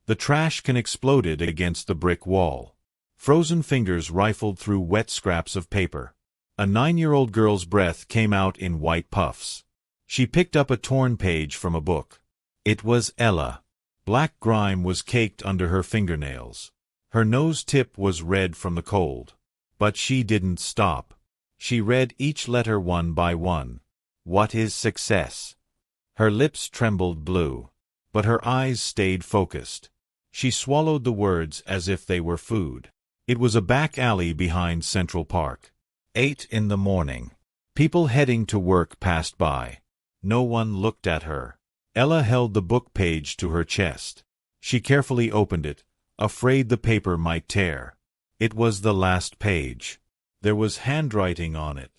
The trash can exploded against the brick wall. Frozen fingers rifled through wet scraps of paper. A 9-year-old girl's breath came out in white puffs. She picked up a torn page from a book. It was Ella. Black grime was caked under her fingernails. Her nose tip was red from the cold. But she didn't stop. She read each letter one by one. What is success? Her lips trembled blue, but her eyes stayed focused. She swallowed the words as if they were food. It was a back alley behind Central Park. 8 in the morning. People heading to work passed by. No one looked at her. Ella held the book page to her chest. She carefully opened it, afraid the paper might tear. It was the last page. There was handwriting on it.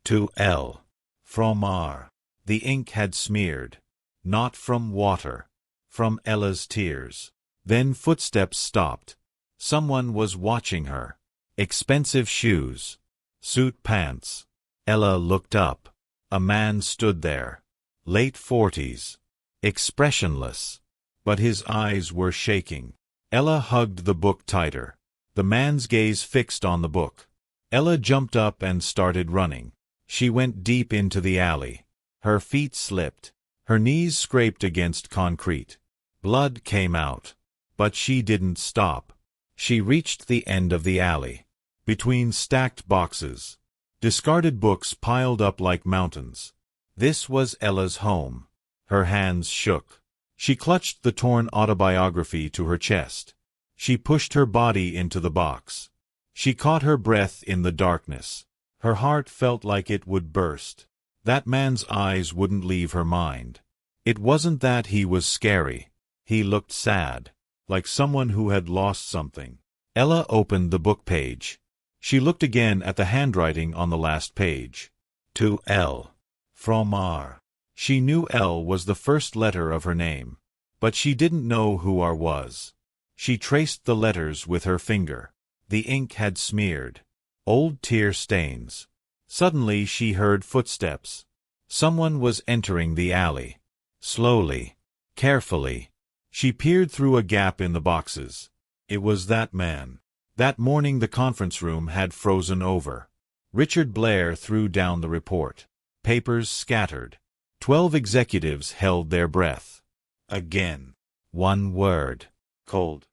To L. From R. The ink had smeared. Not from water. From Ella's tears. Then footsteps stopped. Someone was watching her. Expensive shoes. Suit pants. Ella looked up. A man stood there. Late 40s. Expressionless. But his eyes were shaking. Ella hugged the book tighter. The man's gaze fixed on the book. Ella jumped up and started running. She went deep into the alley. Her feet slipped. Her knees scraped against concrete. Blood came out. But she didn't stop. She reached the end of the alley. Between stacked boxes. Discarded books piled up like mountains. This was Ella's home. Her hands shook. She clutched the torn autobiography to her chest. She pushed her body into the box. She caught her breath in the darkness. Her heart felt like it would burst. That man's eyes wouldn't leave her mind. It wasn't that he was scary. He looked sad, like someone who had lost something. Ella opened the book page. She looked again at the handwriting on the last page. To L. From R. She knew L was the first letter of her name, but she didn't know who R was. She traced the letters with her finger. The ink had smeared. Old tear stains. Suddenly she heard footsteps. Someone was entering the alley. Slowly. Carefully. She peered through a gap in the boxes. It was that man. That morning the conference room had frozen over. Richard Blair threw down the report. Papers scattered. 12 executives held their breath. Again. One word. Cold.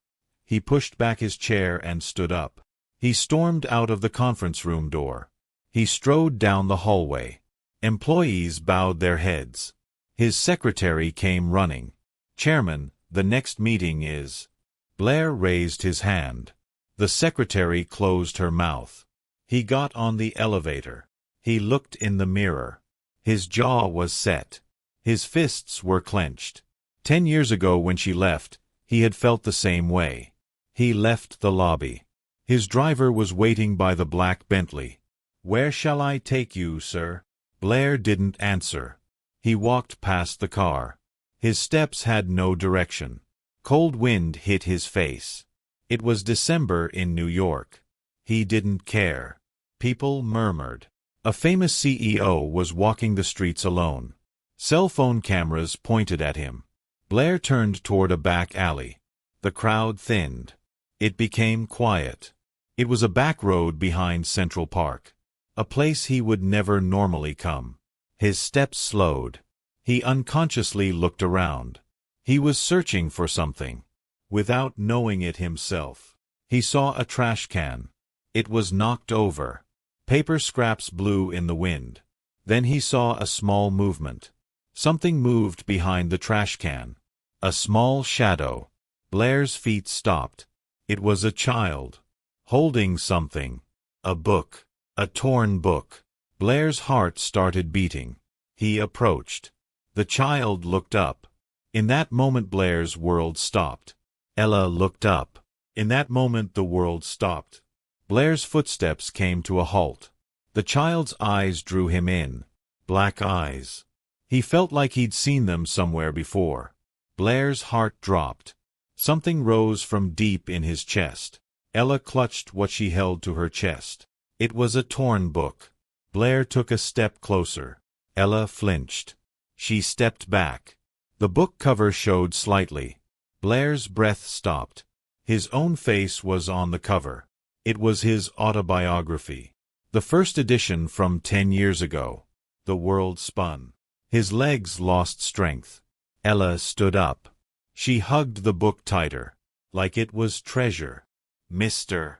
He pushed back his chair and stood up. He stormed out of the conference room door. He strode down the hallway. Employees bowed their heads. His secretary came running. Chairman, the next meeting is... Blair raised his hand. The secretary closed her mouth. He got on the elevator. He looked in the mirror. His jaw was set. His fists were clenched. 10 years ago when she left, he had felt the same way. He left the lobby. His driver was waiting by the black Bentley. "Where shall I take you, sir?" Blair didn't answer. He walked past the car. His steps had no direction. Cold wind hit his face. It was December in New York. He didn't care. People murmured. A famous CEO was walking the streets alone. Cell phone cameras pointed at him. Blair turned toward a back alley. The crowd thinned. It became quiet. It was a back road behind Central Park. A place he would never normally come. His steps slowed. He unconsciously looked around. He was searching for something. Without knowing it himself, he saw a trash can. It was knocked over. Paper scraps blew in the wind. Then he saw a small movement. Something moved behind the trash can. A small shadow. Blair's feet stopped. It was a child. Holding something. A book. A torn book. Blair's heart started beating. He approached. The child looked up. In that moment Blair's world stopped. Ella looked up. In that moment the world stopped. Blair's footsteps came to a halt. The child's eyes drew him in. Black eyes. He felt like he'd seen them somewhere before. Blair's heart dropped. Something rose from deep in his chest. Ella clutched what she held to her chest. It was a torn book. Blair took a step closer. Ella flinched. She stepped back. The book cover showed slightly. Blair's breath stopped. His own face was on the cover. It was his autobiography. The first edition from 10 years ago. The world spun. His legs lost strength. Ella stood up. She hugged the book tighter, like it was treasure. Mr.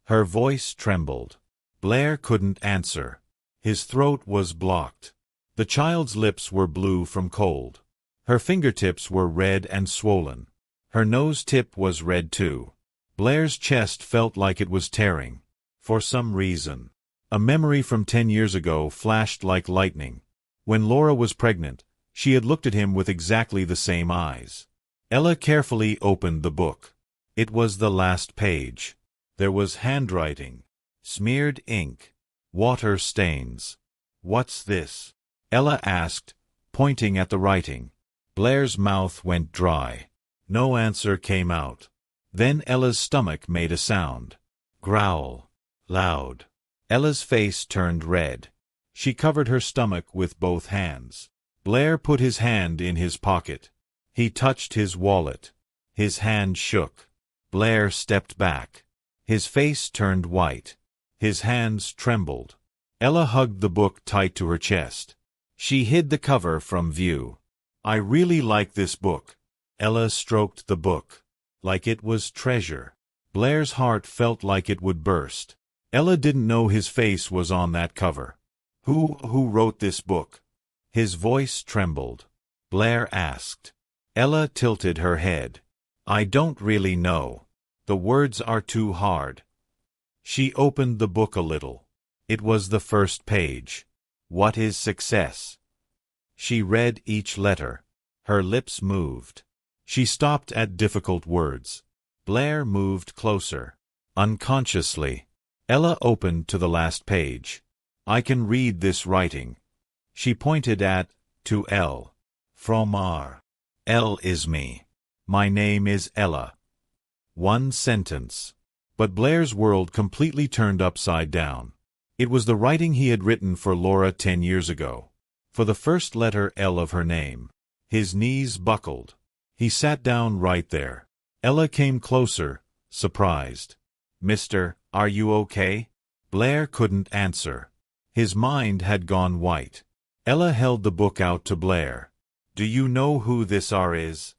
Her voice trembled. Blair couldn't answer. His throat was blocked. The child's lips were blue from cold. Her fingertips were red and swollen. Her nose tip was red too. Blair's chest felt like it was tearing. For some reason. A memory from 10 years ago flashed like lightning. When Laura was pregnant, she had looked at him with exactly the same eyes. Ella carefully opened the book. It was the last page. There was handwriting. Smeared ink. Water stains. "What's this?" Ella asked, pointing at the writing. Blair's mouth went dry. No answer came out. Then Ella's stomach made a sound. Growl. Loud. Ella's face turned red. She covered her stomach with both hands. Blair put his hand in his pocket. He touched his wallet. His hand shook. Blair stepped back. His face turned white. His hands trembled. Ella hugged the book tight to her chest. She hid the cover from view. "I really like this book." Ella stroked the book. Like it was treasure. Blair's heart felt like it would burst. Ella didn't know his face was on that cover. Who wrote this book?" His voice trembled. Blair asked. Ella tilted her head. "I don't really know. The words are too hard." She opened the book a little. It was the first page. "What is success?" She read each letter. Her lips moved. She stopped at difficult words. Blair moved closer. Unconsciously, Ella opened to the last page. "I can read this writing." She pointed to L. "From R. L is me. My name is Ella." One sentence. But Blair's world completely turned upside down. It was the writing he had written for Laura 10 years ago. For the first letter L of her name. His knees buckled. He sat down right there. Ella came closer, surprised. "Mister, are you okay?" Blair couldn't answer. His mind had gone white. Ella held the book out to Blair. "Do you know who this R is?"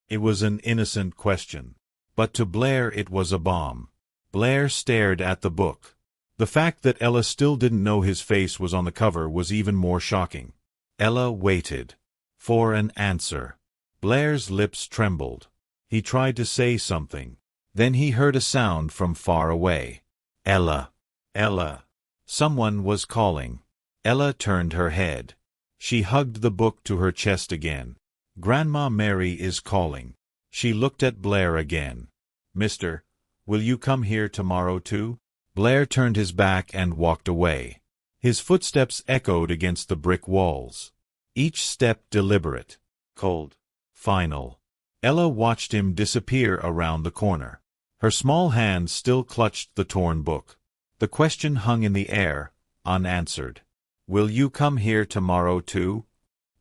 It was an innocent question. But to Blair it was a bomb. Blair stared at the book. The fact that Ella still didn't know his face was on the cover was even more shocking. Ella waited for an answer. Blair's lips trembled. He tried to say something. Then he heard a sound from far away. "Ella! Ella!" Someone was calling. Ella turned her head. She hugged the book to her chest again. "Grandma Mary is calling." She looked at Blair again. "Mister, will you come here tomorrow too?" Blair turned his back and walked away. His footsteps echoed against the brick walls. Each step deliberate, cold, final. Ella watched him disappear around the corner. Her small hand still clutched the torn book. The question hung in the air, unanswered. "Will you come here tomorrow too?"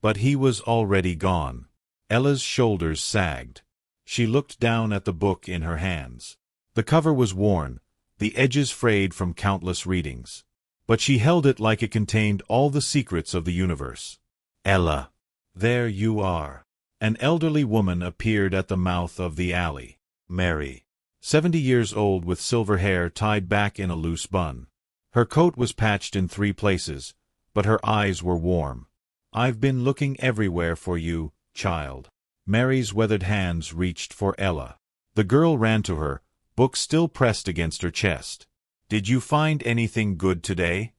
But he was already gone. Ella's shoulders sagged. She looked down at the book in her hands. The cover was worn, the edges frayed from countless readings. But she held it like it contained all the secrets of the universe. "Ella, there you are." An elderly woman appeared at the mouth of the alley. Mary, 70 years old with silver hair tied back in a loose bun. Her coat was patched in 3 places, but her eyes were warm. "I've been looking everywhere for you, child." Mary's weathered hands reached for Ella. The girl ran to her, book still pressed against her chest. "Did you find anything good today?"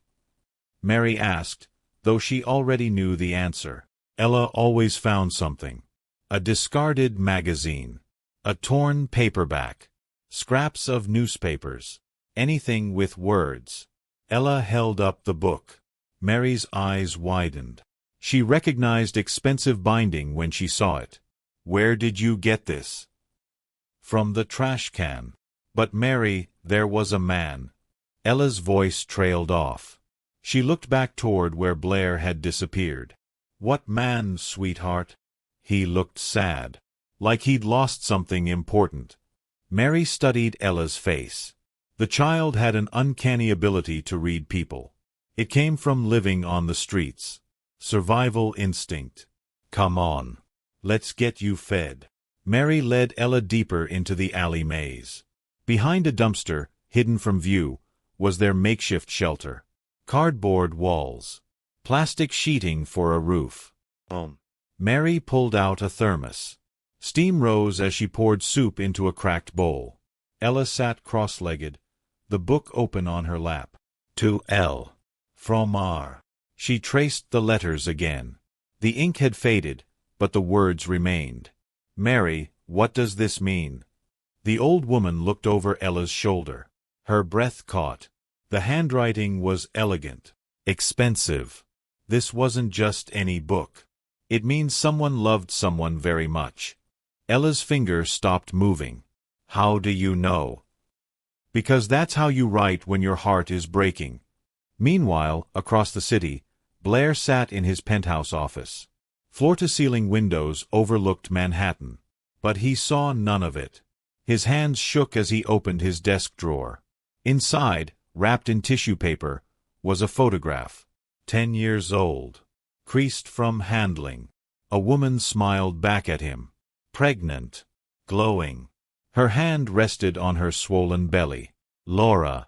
Mary asked, though she already knew the answer. Ella always found something. A discarded magazine. A torn paperback. Scraps of newspapers. Anything with words. Ella held up the book. Mary's eyes widened. She recognized expensive binding when she saw it. "Where did you get this?" "From the trash can." "But Mary, there was a man." Ella's voice trailed off. She looked back toward where Blair had disappeared. "What man, sweetheart?" He looked sad. like he'd lost something important. Mary studied Ella's face. The child had an uncanny ability to read people. It came from living on the streets. Survival instinct. Come on. Let's get you fed. Mary led Ella deeper into the alley maze. Behind a dumpster, hidden from view, was their makeshift shelter. Cardboard walls. Plastic sheeting for a roof. Mary pulled out a thermos. Steam rose as she poured soup into a cracked bowl. Ella sat cross-legged, the book open on her lap. To L. From R. She traced the letters again. The ink had faded, but the words remained. Mary, what does this mean? The old woman looked over Ella's shoulder. Her breath caught. The handwriting was elegant. Expensive. This wasn't just any book. It means someone loved someone very much. Ella's finger stopped moving. How do you know? Because that's how you write when your heart is breaking. Meanwhile, across the city, Blair sat in his penthouse office. Floor-to-ceiling windows overlooked Manhattan. But he saw none of it. His hands shook as he opened his desk drawer. Inside, wrapped in tissue paper, was a photograph. 10 years old. Creased from handling. A woman smiled back at him. Pregnant. Glowing. Her hand rested on her swollen belly. Laura.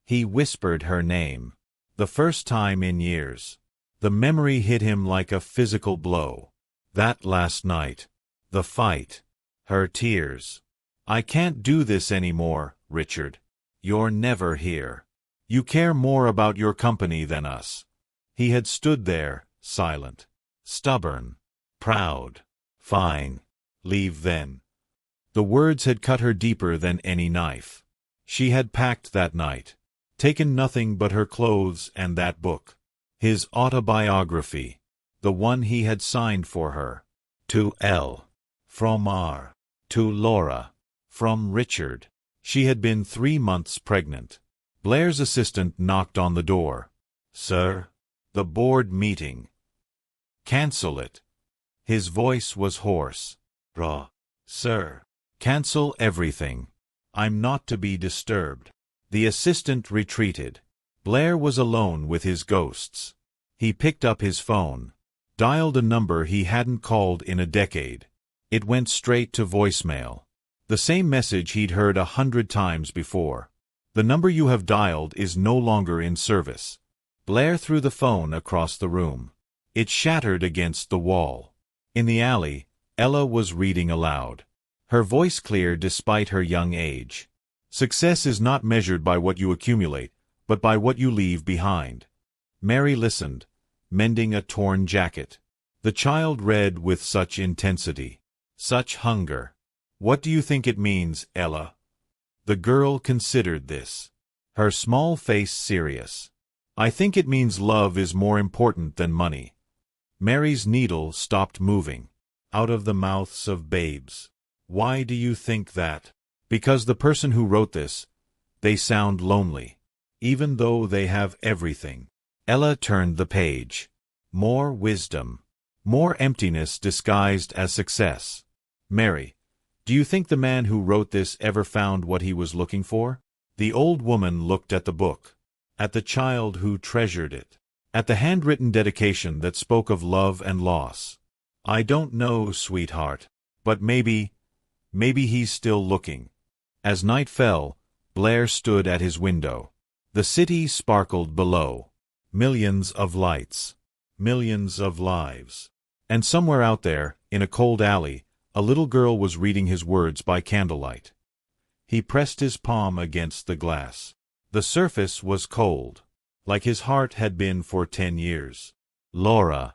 He whispered her name. The first time in years. The memory hit him like a physical blow. That last night. The fight. Her tears. I can't do this anymore, Richard. You're never here. You care more about your company than us. He had stood there, silent. Stubborn. Proud. Fine. Leave then. The words had cut her deeper than any knife. She had packed that night. Taken nothing but her clothes and that book. His autobiography. The one he had signed for her. To L. From R. To Laura. From Richard. She had been 3 months pregnant. Blair's assistant knocked on the door. Sir? The board meeting. Cancel it. His voice was hoarse. Raw. Sir. Cancel everything. I'm not to be disturbed. The assistant retreated. Blair was alone with his ghosts. He picked up his phone. Dialed a number he hadn't called in a decade. It went straight to voicemail. The same message he'd heard 100 times before. The number you have dialed is no longer in service. Blair threw the phone across the room. It shattered against the wall. In the alley, Ella was reading aloud. Her voice clear despite her young age. Success is not measured by what you accumulate, but by what you leave behind. Mary listened, mending a torn jacket. The child read with such intensity. Such hunger. What do you think it means, Ella? The girl considered this. Her small face serious. I think it means love is more important than money. Mary's needle stopped moving. Out of the mouths of babes. Why do you think that? Because the person who wrote this, they sound lonely. Even though they have everything. Ella turned the page. More wisdom. More emptiness disguised as success. Mary, do you think the man who wrote this ever found what he was looking for? The old woman looked at the book. At the child who treasured it. At the handwritten dedication that spoke of love and loss. I don't know, sweetheart. But maybe he's still looking. As night fell, Blair stood at his window. The city sparkled below. Millions of lights. Millions of lives. And somewhere out there, in a cold alley, a little girl was reading his words by candlelight. He pressed his palm against the glass. The surface was cold, like his heart had been for 10 years. Laura.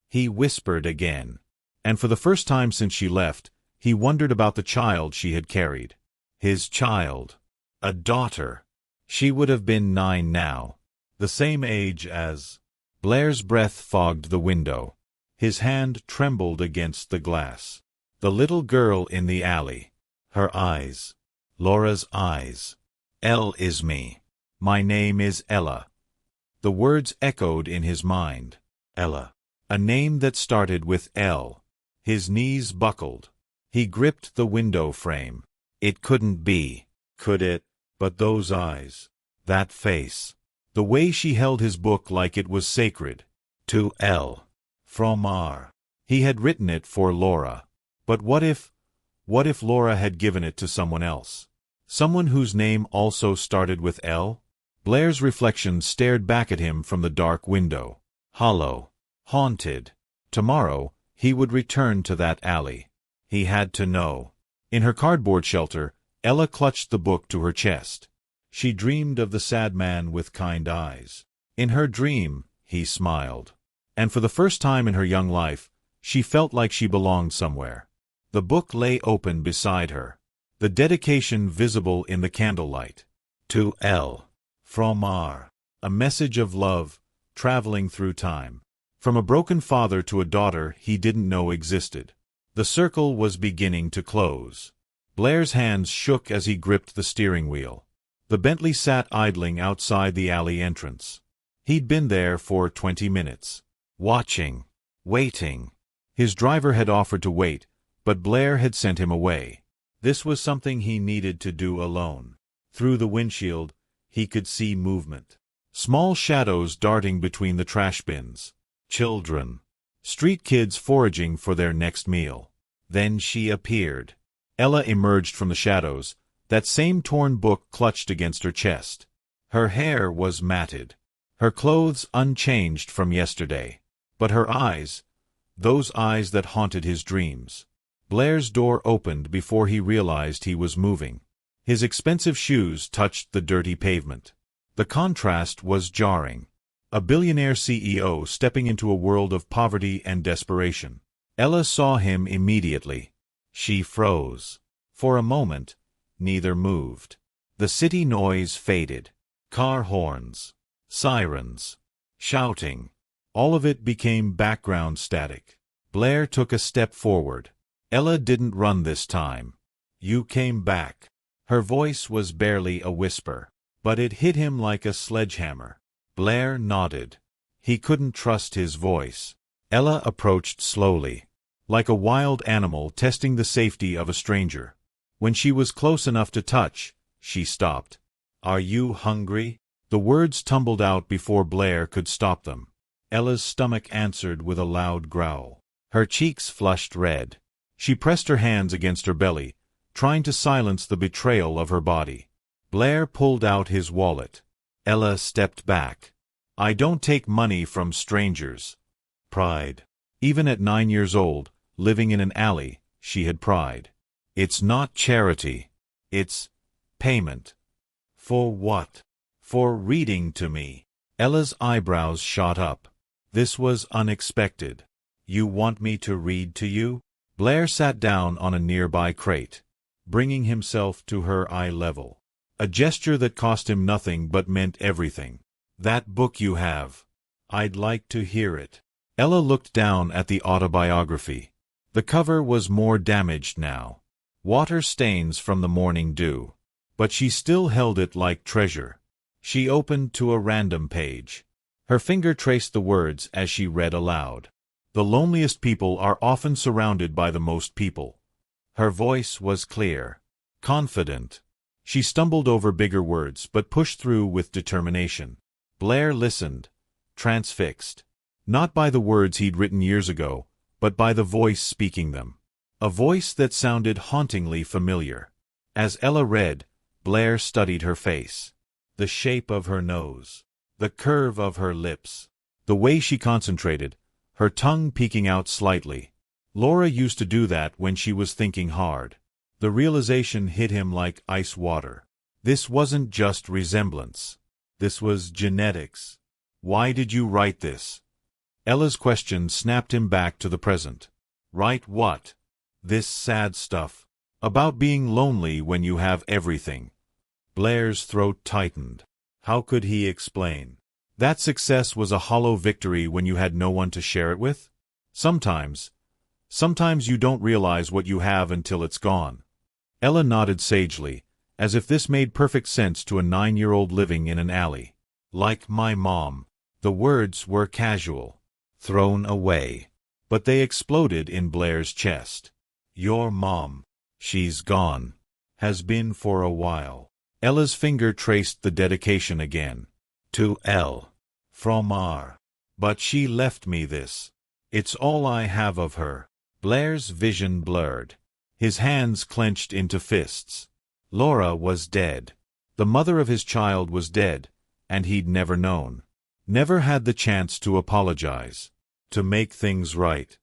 He whispered again. And for the first time since she left, he wondered about the child she had carried. His child. A daughter. She would have been 9 now. The same age as... Blair's breath fogged the window. His hand trembled against the glass. The little girl in the alley. Her eyes. Laura's eyes. L is me. My name is Ella. The words echoed in his mind. Ella. A name that started with L. His knees buckled. He gripped the window frame. It couldn't be. Could it? But those eyes. That face. The way she held his book like it was sacred. To L. From R. He had written it for Laura. But what if Laura had given it to someone else? Someone whose name also started with L? Blair's reflection stared back at him from the dark window. Hollow. Haunted. Tomorrow, he would return to that alley. He had to know. In her cardboard shelter, Ella clutched the book to her chest. She dreamed of the sad man with kind eyes. In her dream, he smiled. And for the first time in her young life, she felt like she belonged somewhere. The book lay open beside her, the dedication visible in the candlelight. To L. From R. A message of love, traveling through time. From a broken father to a daughter he didn't know existed. The circle was beginning to close. Blair's hands shook as he gripped the steering wheel. The Bentley sat idling outside the alley entrance. He'd been there for 20 minutes. Watching. Waiting. His driver had offered to wait, but Blair had sent him away. This was something he needed to do alone. Through the windshield, he could see movement. Small shadows darting between the trash bins. Children. Street kids foraging for their next meal. Then she appeared. Ella emerged from the shadows, that same torn book clutched against her chest. Her hair was matted. Her clothes unchanged from yesterday. But her eyes, those eyes that haunted his dreams. Blair's door opened before he realized he was moving. His expensive shoes touched the dirty pavement. The contrast was jarring. A billionaire CEO stepping into a world of poverty and desperation. Ella saw him immediately. She froze. For a moment, neither moved. The city noise faded. Car horns. Sirens. Shouting. All of it became background static. Blair took a step forward. Ella didn't run this time. You came back. Her voice was barely a whisper, but it hit him like a sledgehammer. Blair nodded. He couldn't trust his voice. Ella approached slowly, like a wild animal testing the safety of a stranger. When she was close enough to touch, she stopped. Are you hungry? The words tumbled out before Blair could stop them. Ella's stomach answered with a loud growl. Her cheeks flushed red. She pressed her hands against her belly, trying to silence the betrayal of her body. Blair pulled out his wallet. Ella stepped back. I don't take money from strangers. Pride. Even at 9 years old, living in an alley, she had pride. It's not charity. It's payment. For what? For reading to me. Ella's eyebrows shot up. This was unexpected. You want me to read to you? Blair sat down on a nearby crate, bringing himself to her eye level. A gesture that cost him nothing but meant everything. That book you have. I'd like to hear it. Ella looked down at the autobiography. The cover was more damaged now. Water stains from the morning dew. But she still held it like treasure. She opened to a random page. Her finger traced the words as she read aloud. The loneliest people are often surrounded by the most people. Her voice was clear, confident. She stumbled over bigger words but pushed through with determination. Blair listened, transfixed. Not by the words he'd written years ago, but by the voice speaking them. A voice that sounded hauntingly familiar. As Ella read, Blair studied her face. The shape of her nose. The curve of her lips. The way she concentrated, her tongue peeking out slightly. Laura used to do that when she was thinking hard. The realization hit him like ice water. This wasn't just resemblance. This was genetics. Why did you write this? Ella's question snapped him back to the present. Write what? This sad stuff. About being lonely when you have everything. Blair's throat tightened. How could he explain? That success was a hollow victory when you had no one to share it with? Sometimes you don't realize what you have until it's gone. Ella nodded sagely, as if this made perfect sense to a 9-year-old living in an alley. Like my mom. The words were casual. Thrown away. But they exploded in Blair's chest. Your mom. She's gone. Has been for a while. Ella's finger traced the dedication again. To L. From R. But she left me this. It's all I have of her. Blair's vision blurred. His hands clenched into fists. Laura was dead. The mother of his child was dead, and he'd never known. Never had the chance to apologize. To make things right.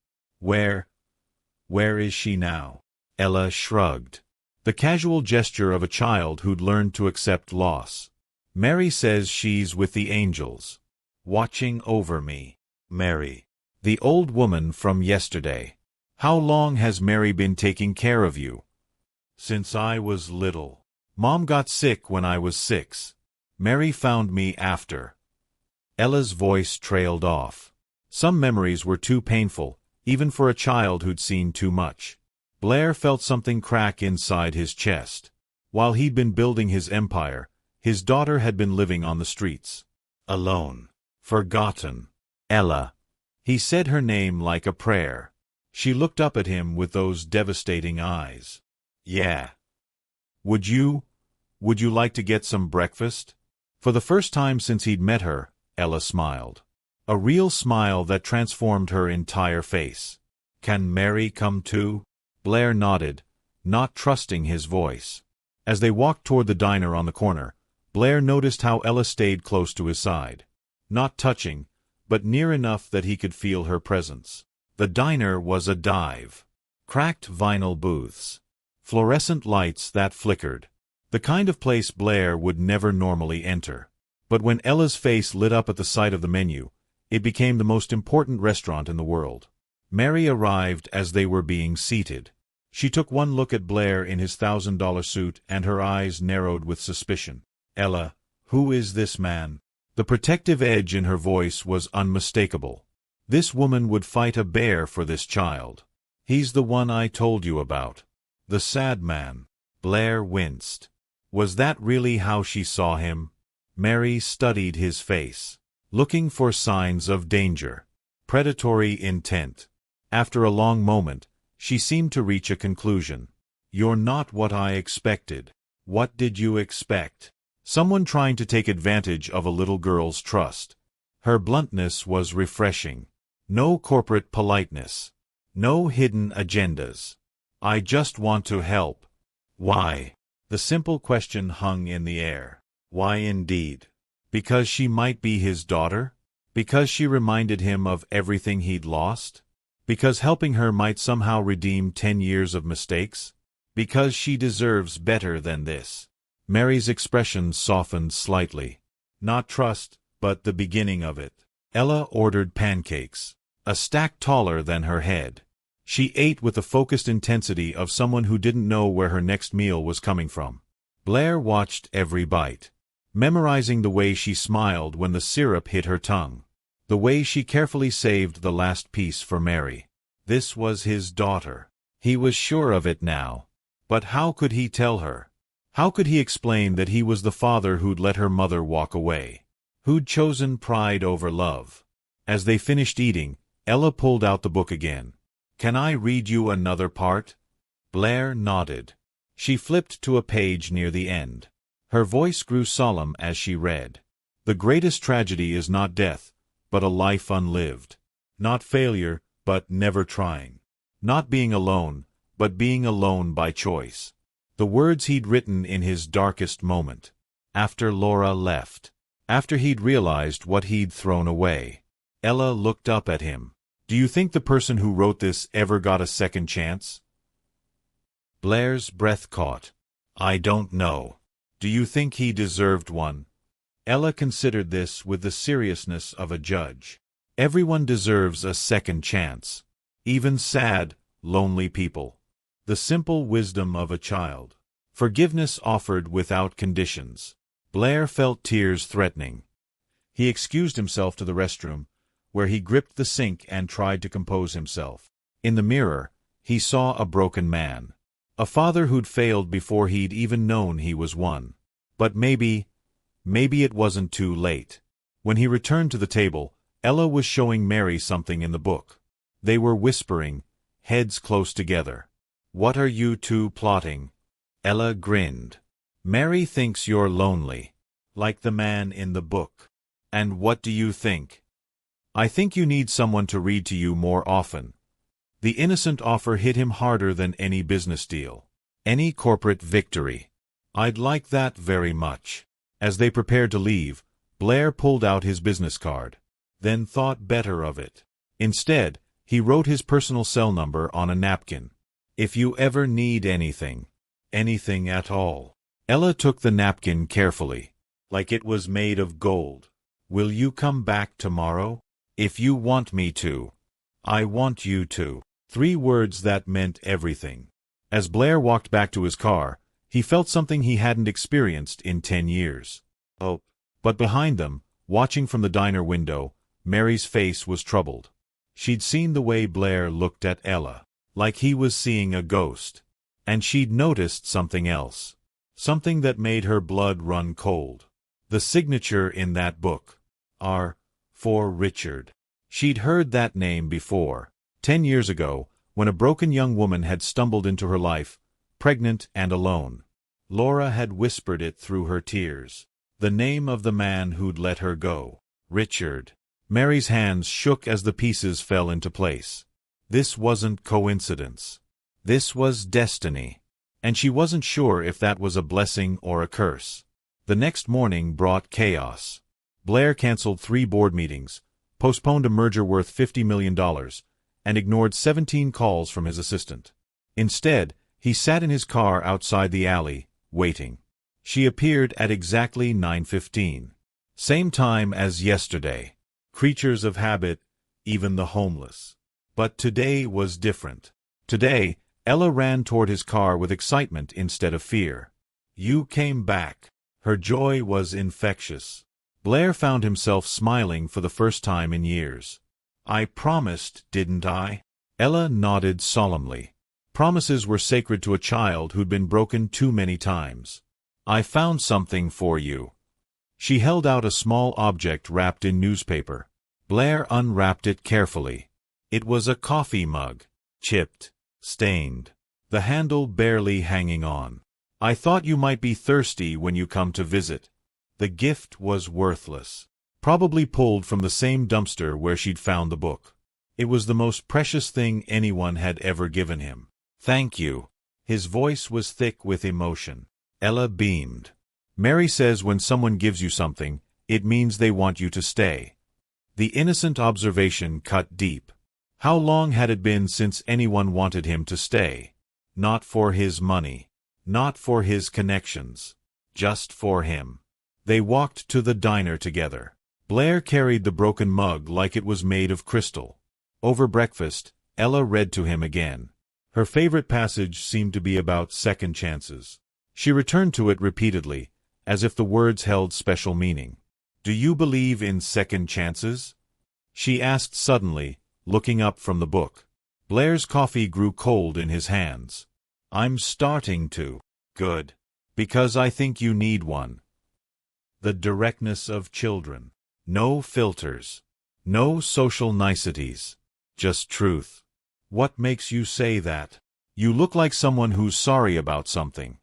Where is she now? Ella shrugged. The casual gesture of a child who'd learned to accept loss. Mary says she's with the angels. Watching over me. Mary. The old woman from yesterday. How long has Mary been taking care of you? Since I was little. Mom got sick when I was 6. Mary found me after. Ella's voice trailed off. Some memories were too painful, even for a child who'd seen too much. Blair felt something crack inside his chest. While he'd been building his empire, his daughter had been living on the streets. Alone. Forgotten. Ella. He said her name like a prayer. She looked up at him with those devastating eyes. Yeah. Would you like to get some breakfast? For the first time since he'd met her, Ella smiled. A real smile that transformed her entire face. Can Mary come too? Blair nodded, not trusting his voice. As they walked toward the diner on the corner, Blair noticed how Ella stayed close to his side. Not touching, but near enough that he could feel her presence. The diner was a dive. Cracked vinyl booths. Fluorescent lights that flickered. The kind of place Blair would never normally enter. But when Ella's face lit up at the sight of the menu, it became the most important restaurant in the world. Mary arrived as they were being seated. She took one look at Blair in his $1,000 suit and her eyes narrowed with suspicion. Ella, who is this man? The protective edge in her voice was unmistakable. This woman would fight a bear for this child. He's the one I told you about. The sad man. Blair winced. Was that really how she saw him? Mary studied his face, looking for signs of danger, predatory intent. After a long moment, she seemed to reach a conclusion. You're not what I expected. What did you expect? Someone trying to take advantage of a little girl's trust. Her bluntness was refreshing. No corporate politeness. No hidden agendas. I just want to help. Why? The simple question hung in the air. Why indeed? Because she might be his daughter? Because she reminded him of everything he'd lost? Because helping her might somehow redeem 10 years of mistakes? Because she deserves better than this. Mary's expression softened slightly. Not trust, but the beginning of it. Ella ordered pancakes, a stack taller than her head. She ate with the focused intensity of someone who didn't know where her next meal was coming from. Blair watched every bite, memorizing the way she smiled when the syrup hit her tongue, the way she carefully saved the last piece for Mary. This was his daughter. He was sure of it now. But how could he tell her? How could he explain that he was the father who'd let her mother walk away? Who'd chosen pride over love? As they finished eating, Ella pulled out the book again. Can I read you another part? Blair nodded. She flipped to a page near the end. Her voice grew solemn as she read. The greatest tragedy is not death, but a life unlived. Not failure, but never trying. Not being alone, but being alone by choice. The words he'd written in his darkest moment. After Laura left. After he'd realized what he'd thrown away. Ella looked up at him. Do you think the person who wrote this ever got a second chance? Blair's breath caught. I don't know. Do you think he deserved one? Ella considered this with the seriousness of a judge. Everyone deserves a second chance. Even sad, lonely people. The simple wisdom of a child. Forgiveness offered without conditions. Blair felt tears threatening. He excused himself to the restroom, where he gripped the sink and tried to compose himself. In the mirror, he saw a broken man. A father who'd failed before he'd even known he was one. But maybe it wasn't too late. When he returned to the table, Ella was showing Mary something in the book. They were whispering, heads close together. What are you two plotting? Ella grinned. Mary thinks you're lonely, like the man in the book. And what do you think? I think you need someone to read to you more often. The innocent offer hit him harder than any business deal, any corporate victory. I'd like that very much. As they prepared to leave, Blair pulled out his business card, then thought better of it. Instead, he wrote his personal cell number on a napkin. If you ever need anything, anything at all. Ella took the napkin carefully, like it was made of gold. Will you come back tomorrow? If you want me to. I want you to. 3 words that meant everything. As Blair walked back to his car, he felt something he hadn't experienced in 10 years. Hope. But behind them, watching from the diner window, Mary's face was troubled. She'd seen the way Blair looked at Ella, like he was seeing a ghost. And she'd noticed something else. Something that made her blood run cold. The signature in that book. R. For Richard. She'd heard that name before. 10 years ago, when a broken young woman had stumbled into her life, pregnant and alone. Laura had whispered it through her tears. The name of the man who'd let her go. Richard. Mary's hands shook as the pieces fell into place. This wasn't coincidence. This was destiny. And she wasn't sure if that was a blessing or a curse. The next morning brought chaos. Blair canceled 3 board meetings, postponed a merger worth $50 million, and ignored 17 calls from his assistant. Instead, he sat in his car outside the alley, waiting. She appeared at exactly 9:15. Same time as yesterday. Creatures of habit, even the homeless. But today was different. Today, Ella ran toward his car with excitement instead of fear. You came back. Her joy was infectious. Blair found himself smiling for the first time in years. I promised, didn't I? Ella nodded solemnly. Promises were sacred to a child who'd been broken too many times. I found something for you. She held out a small object wrapped in newspaper. Blair unwrapped it carefully. It was a coffee mug, chipped, stained, the handle barely hanging on. I thought you might be thirsty when you come to visit. The gift was worthless. Probably pulled from the same dumpster where she'd found the book. It was the most precious thing anyone had ever given him. Thank you. His voice was thick with emotion. Ella beamed. Mary says when someone gives you something, it means they want you to stay. The innocent observation cut deep. How long had it been since anyone wanted him to stay? Not for his money. Not for his connections. Just for him. They walked to the diner together. Blair carried the broken mug like it was made of crystal. Over breakfast, Ella read to him again. Her favorite passage seemed to be about second chances. She returned to it repeatedly, as if the words held special meaning. Do you believe in second chances? She asked suddenly, looking up from the book. Blair's coffee grew cold in his hands. I'm starting to. Good. Because I think you need one. The directness of children. No filters. No social niceties. Just truth. What makes you say that? You look like someone who's sorry about something.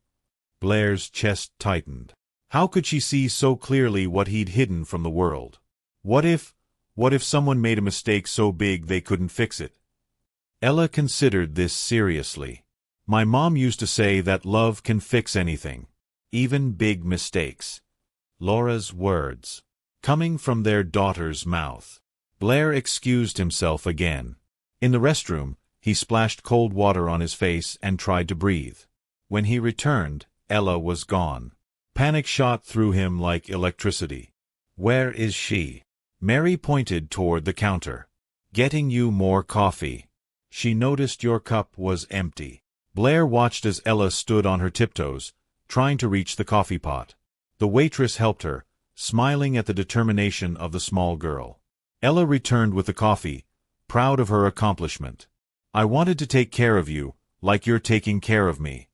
Blair's chest tightened. How could she see so clearly what he'd hidden from the world? What if someone made a mistake so big they couldn't fix it? Ella considered this seriously. My mom used to say that love can fix anything, even big mistakes. Laura's words, coming from their daughter's mouth. Blair excused himself again. In the restroom, he splashed cold water on his face and tried to breathe. When he returned, Ella was gone. Panic shot through him like electricity. Where is she? Mary pointed toward the counter. Getting you more coffee. She noticed your cup was empty. Blair watched as Ella stood on her tiptoes, trying to reach the coffee pot. The waitress helped her, smiling at the determination of the small girl. Ella returned with the coffee, proud of her accomplishment. I wanted to take care of you, like you're taking care of me.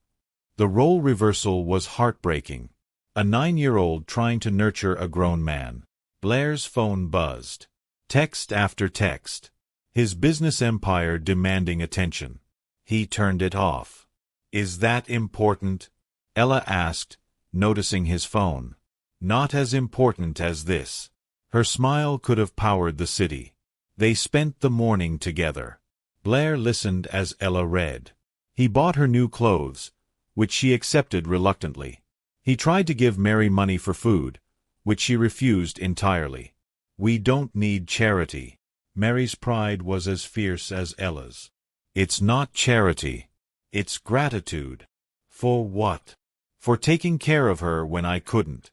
The role reversal was heartbreaking. A 9-year-old trying to nurture a grown man. Blair's phone buzzed. Text after text. His business empire demanding attention. He turned it off. Is that important? Ella asked, noticing his phone. Not as important as this. Her smile could have powered the city. They spent the morning together. Blair listened as Ella read. He bought her new clothes, which she accepted reluctantly. He tried to give Mary money for food, which she refused entirely. We don't need charity. Mary's pride was as fierce as Ella's. It's not charity. It's gratitude. For what? For taking care of her when I couldn't.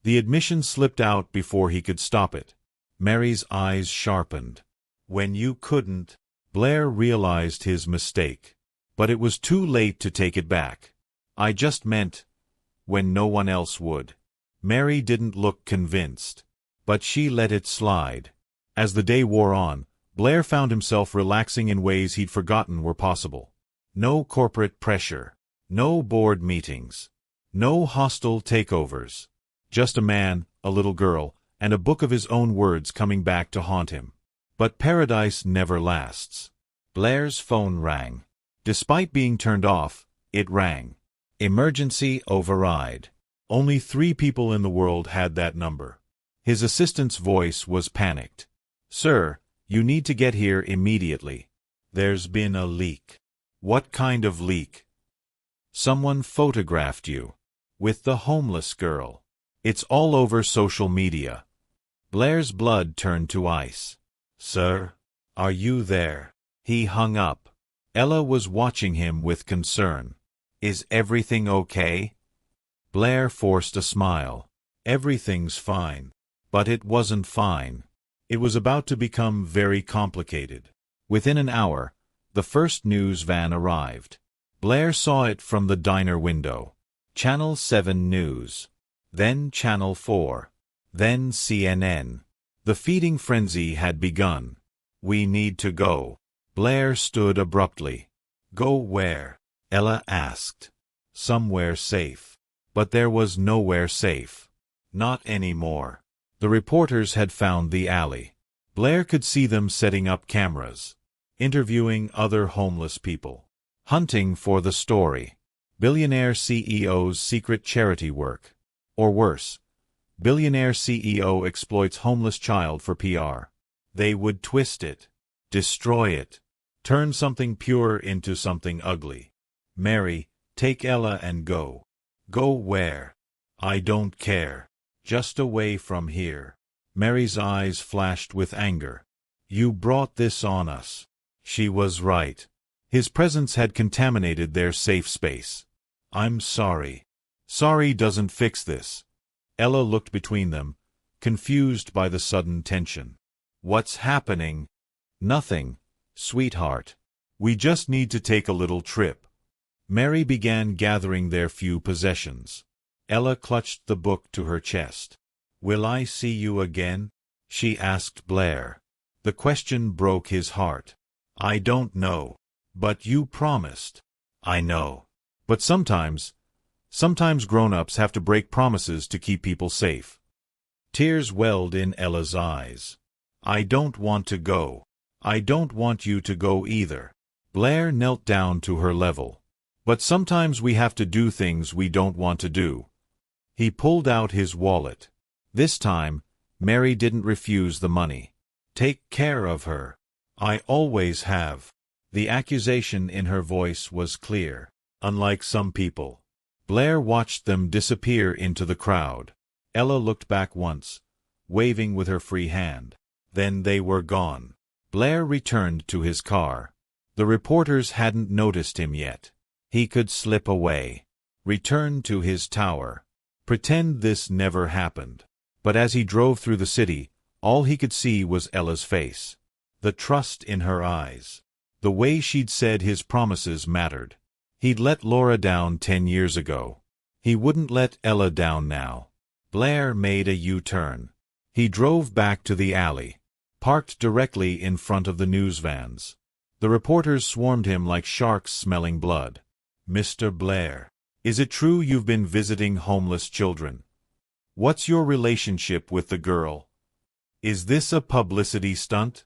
The admission slipped out before he could stop it. Mary's eyes sharpened. When you couldn't, Blair realized his mistake. But it was too late to take it back. I just meant, when no one else would. Mary didn't look convinced. But she let it slide. As the day wore on, Blair found himself relaxing in ways he'd forgotten were possible. No corporate pressure. No board meetings. No hostile takeovers. Just a man, a little girl, and a book of his own words coming back to haunt him. But paradise never lasts. Blair's phone rang. Despite being turned off, it rang. Emergency override. Only 3 people in the world had that number. His assistant's voice was panicked. Sir, you need to get here immediately. There's been a leak. What kind of leak? Someone photographed you. With the homeless girl. It's all over social media. Blair's blood turned to ice. Sir, are you there? He hung up. Ella was watching him with concern. Is everything okay? Blair forced a smile. Everything's fine. But it wasn't fine. It was about to become very complicated. Within an hour, the first news van arrived. Blair saw it from the diner window. Channel 7 News. Then Channel 4. Then CNN. The feeding frenzy had begun. We need to go. Blair stood abruptly. Go where? Ella asked. Somewhere safe. But there was nowhere safe. Not anymore. The reporters had found the alley. Blair could see them setting up cameras, interviewing other homeless people, hunting for the story. Billionaire CEO's secret charity work. Or worse, billionaire CEO exploits homeless child for PR. They would twist it, destroy it, turn something pure into something ugly. Mary, take Ella and go. Go where? I don't care. Just away from here. Mary's eyes flashed with anger. You brought this on us. She was right. His presence had contaminated their safe space. I'm sorry. Sorry doesn't fix this. Ella looked between them, confused by the sudden tension. What's happening? Nothing, sweetheart. We just need to take a little trip. Mary began gathering their few possessions. Ella clutched the book to her chest. Will I see you again? She asked Blair. The question broke his heart. I don't know. But you promised. I know. But sometimes grown-ups have to break promises to keep people safe. Tears welled in Ella's eyes. I don't want to go. I don't want you to go either. Blair knelt down to her level. But sometimes we have to do things we don't want to do. He pulled out his wallet. This time, Mary didn't refuse the money. Take care of her. I always have. The accusation in her voice was clear. Unlike some people. Blair watched them disappear into the crowd. Ella looked back once, waving with her free hand. Then they were gone. Blair returned to his car. The reporters hadn't noticed him yet. He could slip away. Return to his tower. Pretend this never happened. But as he drove through the city, all he could see was Ella's face. The trust in her eyes. The way she'd said his promises mattered. He'd let Laura down 10 years ago. He wouldn't let Ella down now. Blair made a U-turn. He drove back to the alley, parked directly in front of the news vans. The reporters swarmed him like sharks smelling blood. Mr. Blair, is it true you've been visiting homeless children? What's your relationship with the girl? Is this a publicity stunt?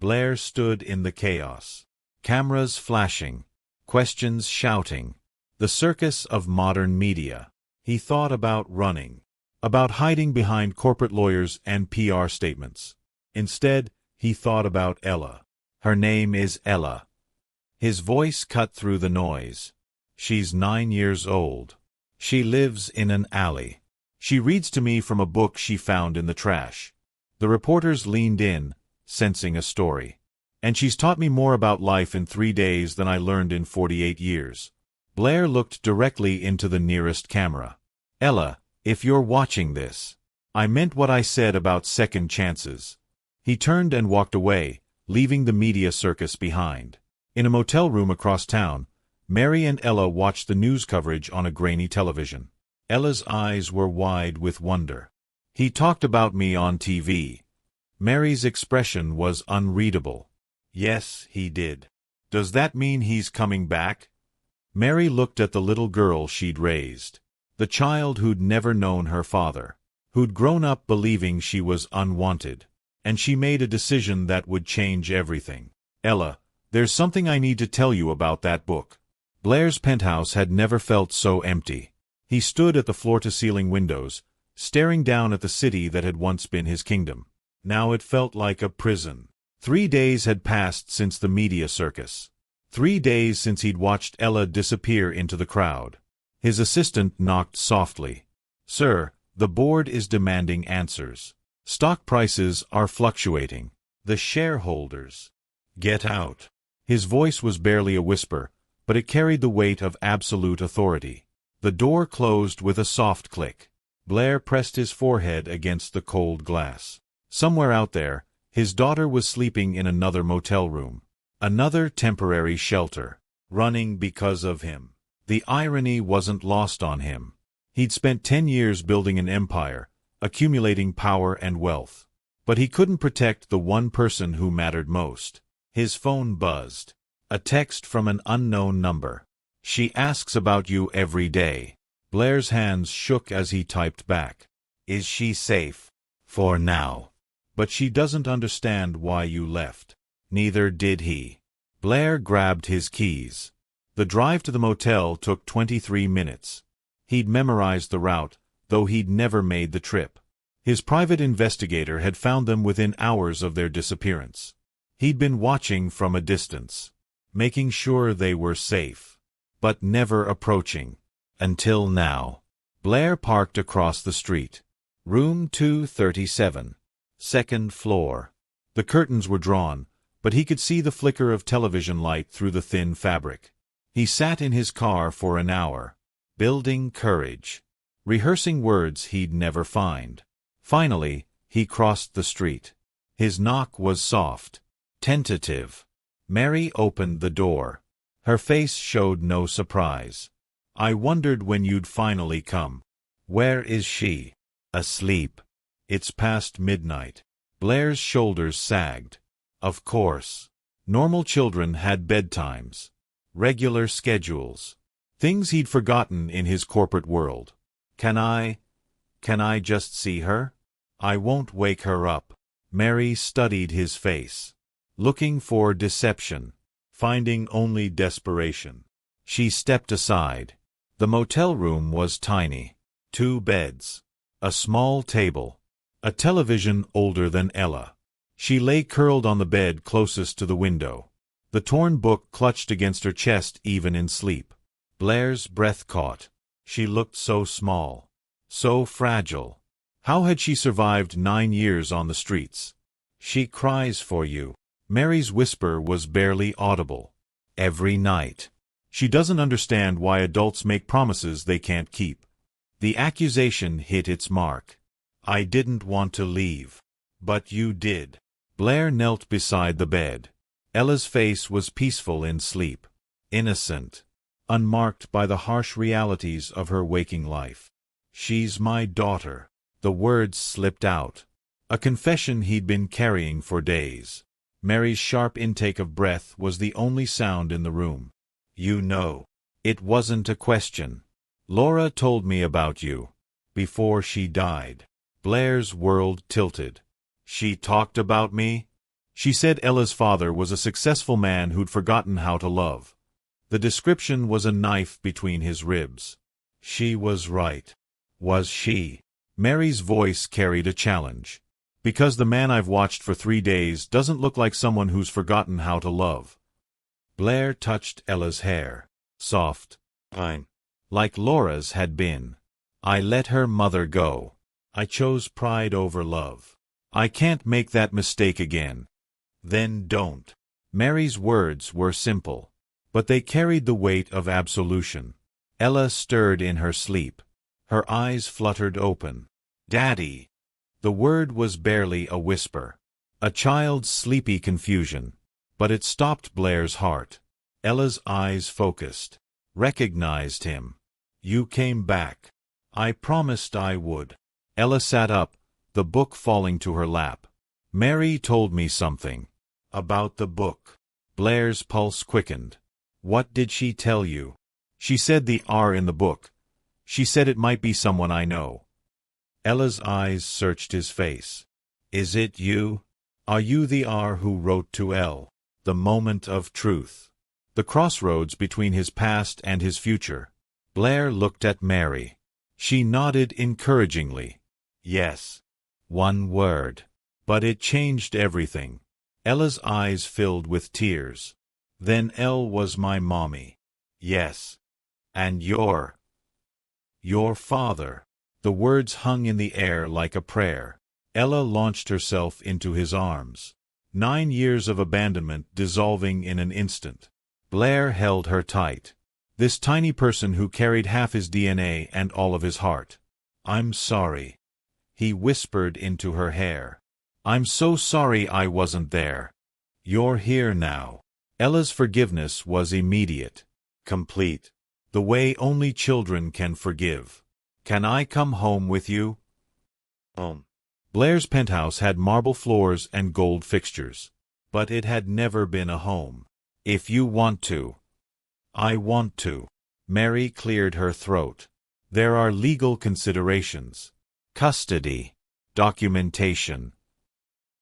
Blair stood in the chaos. Cameras flashing. Questions shouting. The circus of modern media. He thought about running, about hiding behind corporate lawyers and PR statements. Instead, he thought about Ella. Her name is Ella. His voice cut through the noise. She's 9 years old. She lives in an alley. She reads to me from a book she found in the trash. The reporters leaned in, sensing a story. And she's taught me more about life in 3 days than I learned in 48 years. Blair looked directly into the nearest camera. Ella, if you're watching this, I meant what I said about second chances. He turned and walked away, leaving the media circus behind. In a motel room across town, Mary and Ella watched the news coverage on a grainy television. Ella's eyes were wide with wonder. He talked about me on TV. Mary's expression was unreadable. Yes, he did. Does that mean he's coming back? Mary looked at the little girl she'd raised. The child who'd never known her father. Who'd grown up believing she was unwanted. And she made a decision that would change everything. Ella, there's something I need to tell you about that book. Blair's penthouse had never felt so empty. He stood at the floor-to-ceiling windows, staring down at the city that had once been his kingdom. Now it felt like a prison. 3 days had passed since the media circus. 3 days since he'd watched Ella disappear into the crowd. His assistant knocked softly. Sir, the board is demanding answers. Stock prices are fluctuating. The shareholders. Get out. His voice was barely a whisper, but it carried the weight of absolute authority. The door closed with a soft click. Blair pressed his forehead against the cold glass. Somewhere out there, his daughter was sleeping in another motel room. Another temporary shelter. Running because of him. The irony wasn't lost on him. He'd spent 10 years building an empire, accumulating power and wealth. But he couldn't protect the one person who mattered most. His phone buzzed. A text from an unknown number. She asks about you every day. Blair's hands shook as he typed back. Is she safe? For now. But she doesn't understand why you left. Neither did he. Blair grabbed his keys. The drive to the motel took 23 minutes. He'd memorized the route, though he'd never made the trip. His private investigator had found them within hours of their disappearance. He'd been watching from a distance, making sure they were safe, but never approaching. Until now. Blair parked across the street. Room 237. Second floor. The curtains were drawn, but he could see the flicker of television light through the thin fabric. He sat in his car for an hour, building courage, rehearsing words he'd never find. Finally, he crossed the street. His knock was soft, tentative. Mary opened the door. Her face showed no surprise. I wondered when you'd finally come. Where is she? Asleep. It's past midnight. Blair's shoulders sagged. Of course. Normal children had bedtimes. Regular schedules. Things he'd forgotten in his corporate world. Can I just see her? I won't wake her up. Mary studied his face. Looking for deception. Finding only desperation. She stepped aside. The motel room was tiny. 2 beds. A small table. A television older than Ella. She lay curled on the bed closest to the window. The torn book clutched against her chest even in sleep. Blair's breath caught. She looked so small. So fragile. How had she survived 9 years on the streets? She cries for you. Mary's whisper was barely audible. Every night. She doesn't understand why adults make promises they can't keep. The accusation hit its mark. I didn't want to leave. But you did. Blair knelt beside the bed. Ella's face was peaceful in sleep. Innocent. Unmarked by the harsh realities of her waking life. She's my daughter. The words slipped out. A confession he'd been carrying for days. Mary's sharp intake of breath was the only sound in the room. You know. It wasn't a question. Laura told me about you. Before she died. Blair's world tilted. She talked about me? She said Ella's father was a successful man who'd forgotten how to love. The description was a knife between his ribs. She was right. Was she? Mary's voice carried a challenge. Because the man I've watched for 3 days doesn't look like someone who's forgotten how to love. Blair touched Ella's hair. Soft. Fine. Like Laura's had been. I let her mother go. I chose pride over love. I can't make that mistake again. Then don't. Mary's words were simple, but they carried the weight of absolution. Ella stirred in her sleep. Her eyes fluttered open. Daddy! The word was barely a whisper. A child's sleepy confusion. But it stopped Blair's heart. Ella's eyes focused. Recognized him. You came back. I promised I would. Ella sat up, the book falling to her lap. Mary told me something. About the book. Blair's pulse quickened. What did she tell you? She said the R in the book. She said it might be someone I know. Ella's eyes searched his face. Is it you? Are you the R who wrote to L? The moment of truth. The crossroads between his past and his future. Blair looked at Mary. She nodded encouragingly. Yes. One word. But it changed everything. Ella's eyes filled with tears. Then L was my mommy. Yes. And your father. The words hung in the air like a prayer. Ella launched herself into his arms. 9 years of abandonment dissolving in an instant. Blair held her tight. This tiny person who carried half his DNA and all of his heart. I'm sorry. He whispered into her hair. I'm so sorry I wasn't there. You're here now. Ella's forgiveness was immediate. Complete. The way only children can forgive. Can I come home with you? Blair's penthouse had marble floors and gold fixtures. But it had never been a home. If you want to. I want to. Mary cleared her throat. There are legal considerations. Custody. Documentation.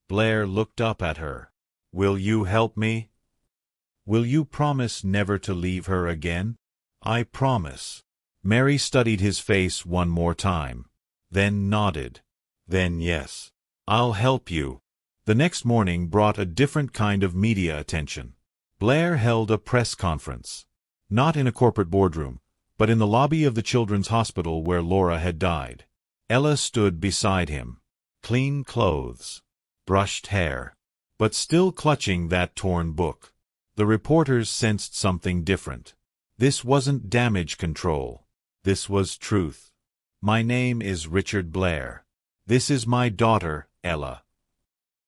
Blair looked up at her. Will you help me? Will you promise never to leave her again? I promise. Mary studied his face one more time. Then nodded. Then yes. I'll help you. The next morning brought a different kind of media attention. Blair held a press conference. Not in a corporate boardroom, but in the lobby of the children's hospital where Laura had died. Ella stood beside him. Clean clothes. Brushed hair. But still clutching that torn book. The reporters sensed something different. This wasn't damage control. This was truth. My name is Richard Blair. This is my daughter, Ella.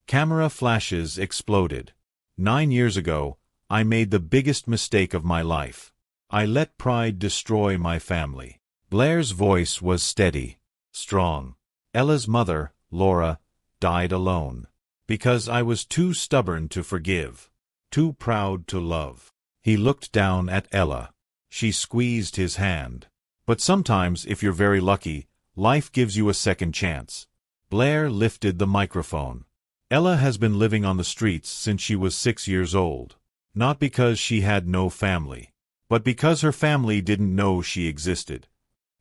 Camera flashes exploded. 9 years ago, I made the biggest mistake of my life. I let pride destroy my family. Blair's voice was steady, strong. Ella's mother, Laura, died alone. Because I was too stubborn to forgive. Too proud to love. He looked down at Ella. She squeezed his hand. But sometimes, if you're very lucky, life gives you a second chance. Blair lifted the microphone. Ella has been living on the streets since she was 6 years old. Not because she had no family, but because her family didn't know she existed.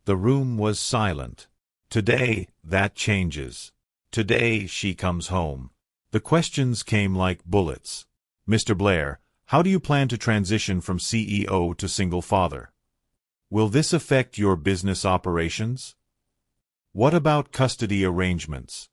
The room was silent. Today, that changes. Today, she comes home. The questions came like bullets. Mr. Blair, how do you plan to transition from CEO to single father? Will this affect your business operations? What about custody arrangements?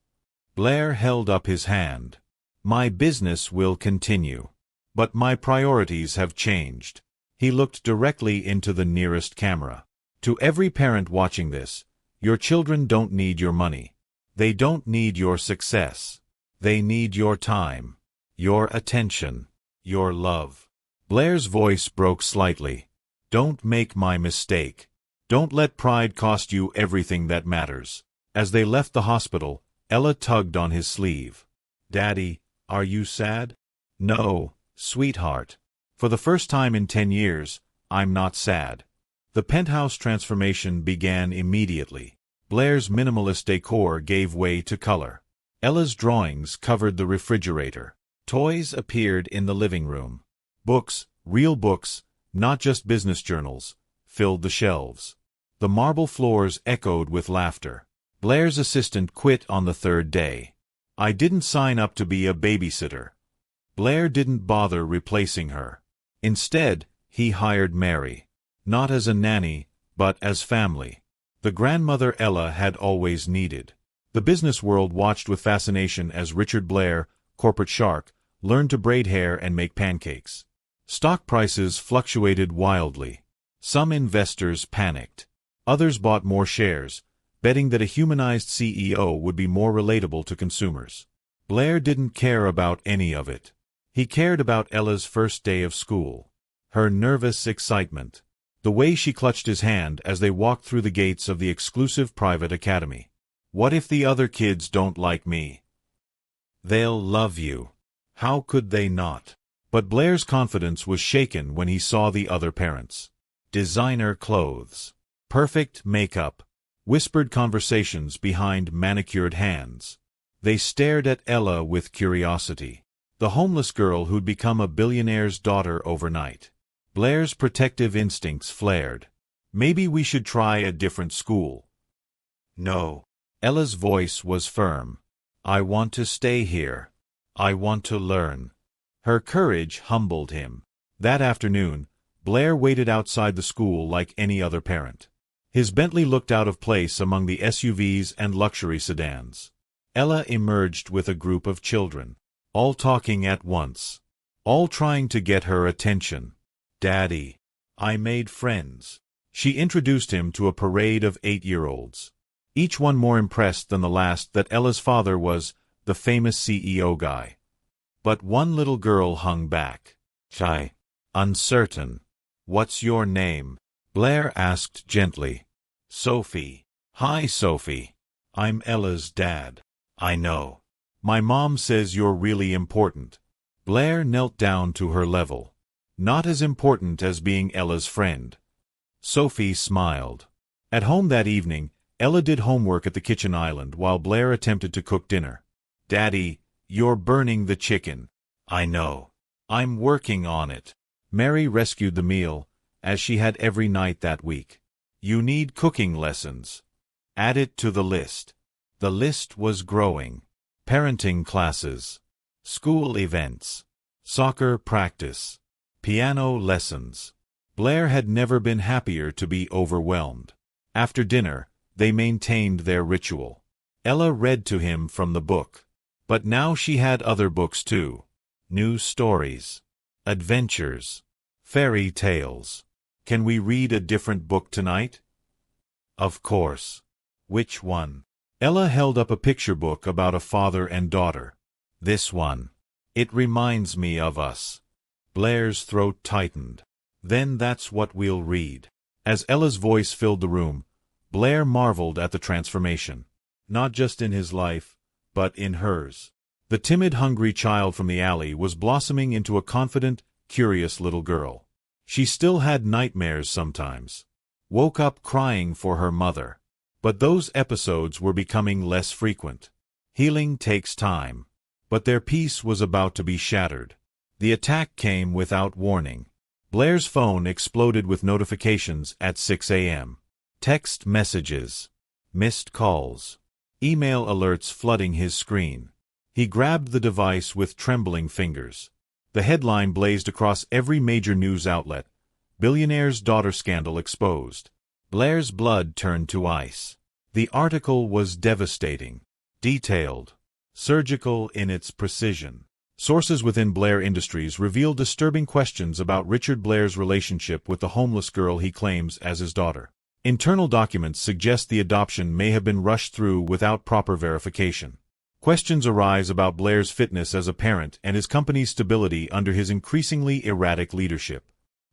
Blair held up his hand. My business will continue. But my priorities have changed. He looked directly into the nearest camera. To every parent watching this, your children don't need your money. They don't need your success. They need your time, your attention, your love. Blair's voice broke slightly. Don't make my mistake. Don't let pride cost you everything that matters. As they left the hospital, Ella tugged on his sleeve. Daddy, are you sad? No, sweetheart. For the first time in 10 years, I'm not sad. The penthouse transformation began immediately. Blair's minimalist decor gave way to color. Ella's drawings covered the refrigerator. Toys appeared in the living room. Books, real books, not just business journals, filled the shelves. The marble floors echoed with laughter. Blair's assistant quit on the third day. I didn't sign up to be a babysitter. Blair didn't bother replacing her. Instead, he hired Mary. Not as a nanny, but as family. The grandmother Ella had always needed. The business world watched with fascination as Richard Blair, corporate shark, learned to braid hair and make pancakes. Stock prices fluctuated wildly. Some investors panicked. Others bought more shares, betting that a humanized CEO would be more relatable to consumers. Blair didn't care about any of it. He cared about Ella's first day of school. Her nervous excitement. The way she clutched his hand as they walked through the gates of the exclusive private academy. What if the other kids don't like me? They'll love you. How could they not? But Blair's confidence was shaken when he saw the other parents. Designer clothes. Perfect makeup. Whispered conversations behind manicured hands. They stared at Ella with curiosity. The homeless girl who'd become a billionaire's daughter overnight. Blair's protective instincts flared. Maybe we should try a different school. No. Ella's voice was firm. I want to stay here. I want to learn. Her courage humbled him. That afternoon, Blair waited outside the school like any other parent. His Bentley looked out of place among the SUVs and luxury sedans. Ella emerged with a group of children, all talking at once, all trying to get her attention. Daddy, I made friends. She introduced him to a parade of 8-year-olds. Each one more impressed than the last that Ella's father was the famous CEO guy. But one little girl hung back. Shy. Uncertain. What's your name? Blair asked gently. Sophie. Hi, Sophie. I'm Ella's dad. I know. My mom says you're really important. Blair knelt down to her level. Not as important as being Ella's friend. Sophie smiled. At home that evening, Ella did homework at the kitchen island while Blair attempted to cook dinner. Daddy, you're burning the chicken. I know. I'm working on it. Mary rescued the meal, as she had every night that week. You need cooking lessons. Add it to the list. The list was growing. Parenting classes. School events. Soccer practice. Piano lessons. Blair had never been happier to be overwhelmed. After dinner, they maintained their ritual. Ella read to him from the book. But now she had other books too. New stories. Adventures. Fairy tales. Can we read a different book tonight? Of course. Which one? Ella held up a picture book about a father and daughter. This one. It reminds me of us. Blair's throat tightened. Then that's what we'll read. As Ella's voice filled the room, Blair marveled at the transformation. Not just in his life, but in hers. The timid, hungry child from the alley was blossoming into a confident, curious little girl. She still had nightmares sometimes. Woke up crying for her mother. But those episodes were becoming less frequent. Healing takes time. But their peace was about to be shattered. The attack came without warning. Blair's phone exploded with notifications at 6 a.m. Text messages. Missed calls. Email alerts flooding his screen. He grabbed the device with trembling fingers. The headline blazed across every major news outlet. Billionaire's daughter scandal exposed. Blair's blood turned to ice. The article was devastating. Detailed. Surgical in its precision. Sources within Blair Industries revealed disturbing questions about Richard Blair's relationship with the homeless girl he claims as his daughter. Internal documents suggest the adoption may have been rushed through without proper verification. Questions arise about Blair's fitness as a parent and his company's stability under his increasingly erratic leadership.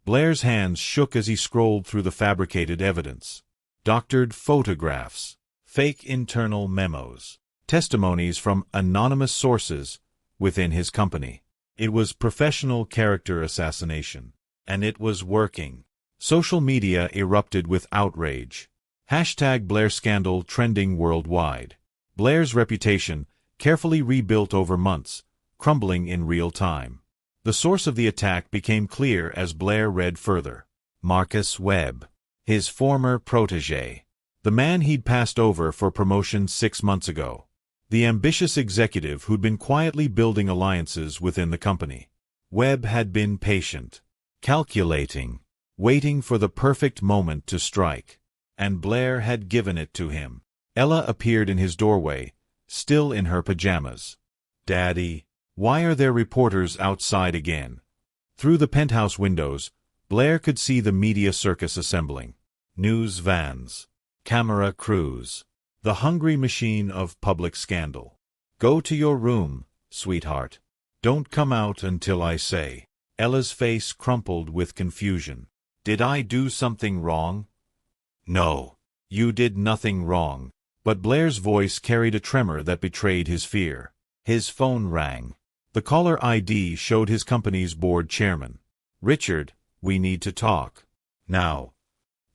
Blair's hands shook as he scrolled through the fabricated evidence. Doctored photographs, fake internal memos, testimonies from anonymous sources within his company. It was professional character assassination. And it was working. Social media erupted with outrage. #BlairScandal trending worldwide. Blair's reputation, carefully rebuilt over months, crumbling in real time. The source of the attack became clear as Blair read further. Marcus Webb. His former protégé. The man he'd passed over for promotion 6 months ago. The ambitious executive who'd been quietly building alliances within the company. Webb had been patient, calculating, waiting for the perfect moment to strike. And Blair had given it to him. Ella appeared in his doorway, still in her pajamas. "Daddy, why are there reporters outside again?" Through the penthouse windows, Blair could see the media circus assembling. News vans. Camera crews. The hungry machine of public scandal. "Go to your room, sweetheart. Don't come out until I say." Ella's face crumpled with confusion. "Did I do something wrong?" "No, you did nothing wrong." But Blair's voice carried a tremor that betrayed his fear. His phone rang. The caller ID showed his company's board chairman. "Richard, we need to talk. Now."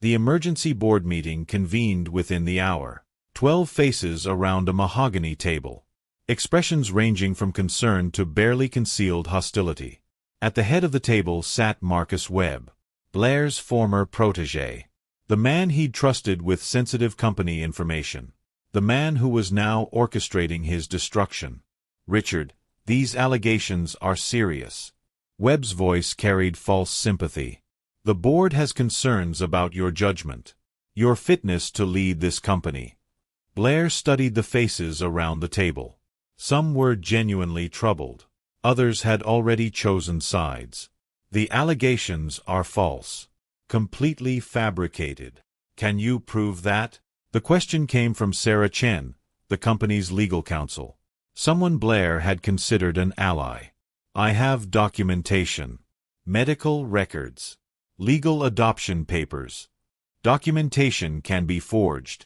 The emergency board meeting convened within the hour. 12 faces around a mahogany table. Expressions ranging from concern to barely concealed hostility. At the head of the table sat Marcus Webb, Blair's former protégé. The man he'd trusted with sensitive company information. The man who was now orchestrating his destruction. "Richard, these allegations are serious." Webb's voice carried false sympathy. "The board has concerns about your judgment, your fitness to lead this company." Blair studied the faces around the table. Some were genuinely troubled. Others had already chosen sides. "The allegations are false. Completely fabricated. Can you prove that?" The question came from Sarah Chen, the company's legal counsel. Someone Blair had considered an ally. "I have documentation. Medical records. Legal adoption papers. Documentation can be forged."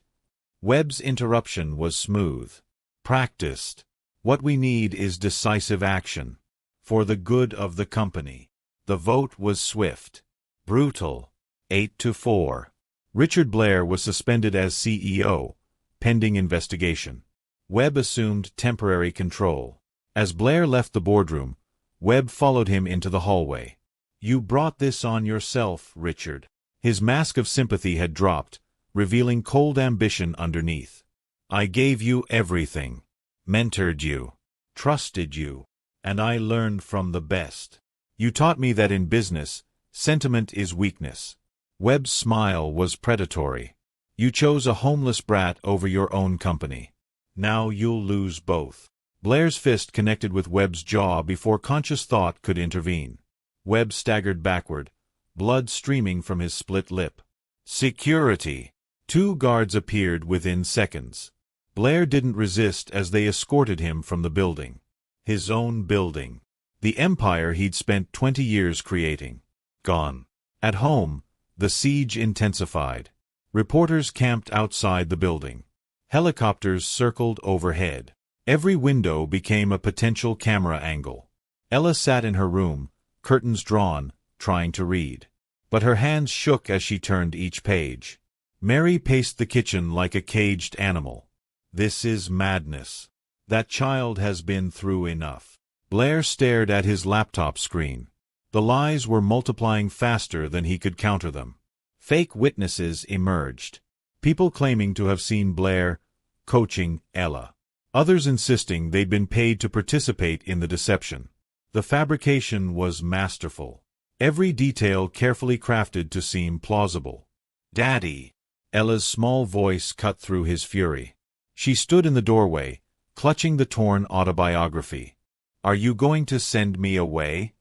Webb's interruption was smooth. "Practiced. What we need is decisive action. For the good of the company." The vote was swift. Brutal. 8-4. Richard Blair was suspended as CEO, pending investigation. Webb assumed temporary control. As Blair left the boardroom, Webb followed him into the hallway. "You brought this on yourself, Richard." His mask of sympathy had dropped, revealing cold ambition underneath. "I gave you everything. Mentored you. Trusted you. And I learned from the best. You taught me that in business, sentiment is weakness." Webb's smile was predatory. "You chose a homeless brat over your own company. Now you'll lose both." Blair's fist connected with Webb's jaw before conscious thought could intervene. Webb staggered backward, blood streaming from his split lip. "Security!" 2 guards appeared within seconds. Blair didn't resist as they escorted him from the building. His own building. The empire he'd spent 20 years creating. Gone. At home, the siege intensified. Reporters camped outside the building. Helicopters circled overhead. Every window became a potential camera angle. Ella sat in her room, curtains drawn, trying to read. But her hands shook as she turned each page. Mary paced the kitchen like a caged animal. "This is madness. That child has been through enough." Blair stared at his laptop screen. The lies were multiplying faster than he could counter them. Fake witnesses emerged. People claiming to have seen Blair coaching Ella. Others insisting they'd been paid to participate in the deception. The fabrication was masterful. Every detail carefully crafted to seem plausible. "Daddy!" Ella's small voice cut through his fury. She stood in the doorway, clutching the torn autobiography. "Are you going to send me away?"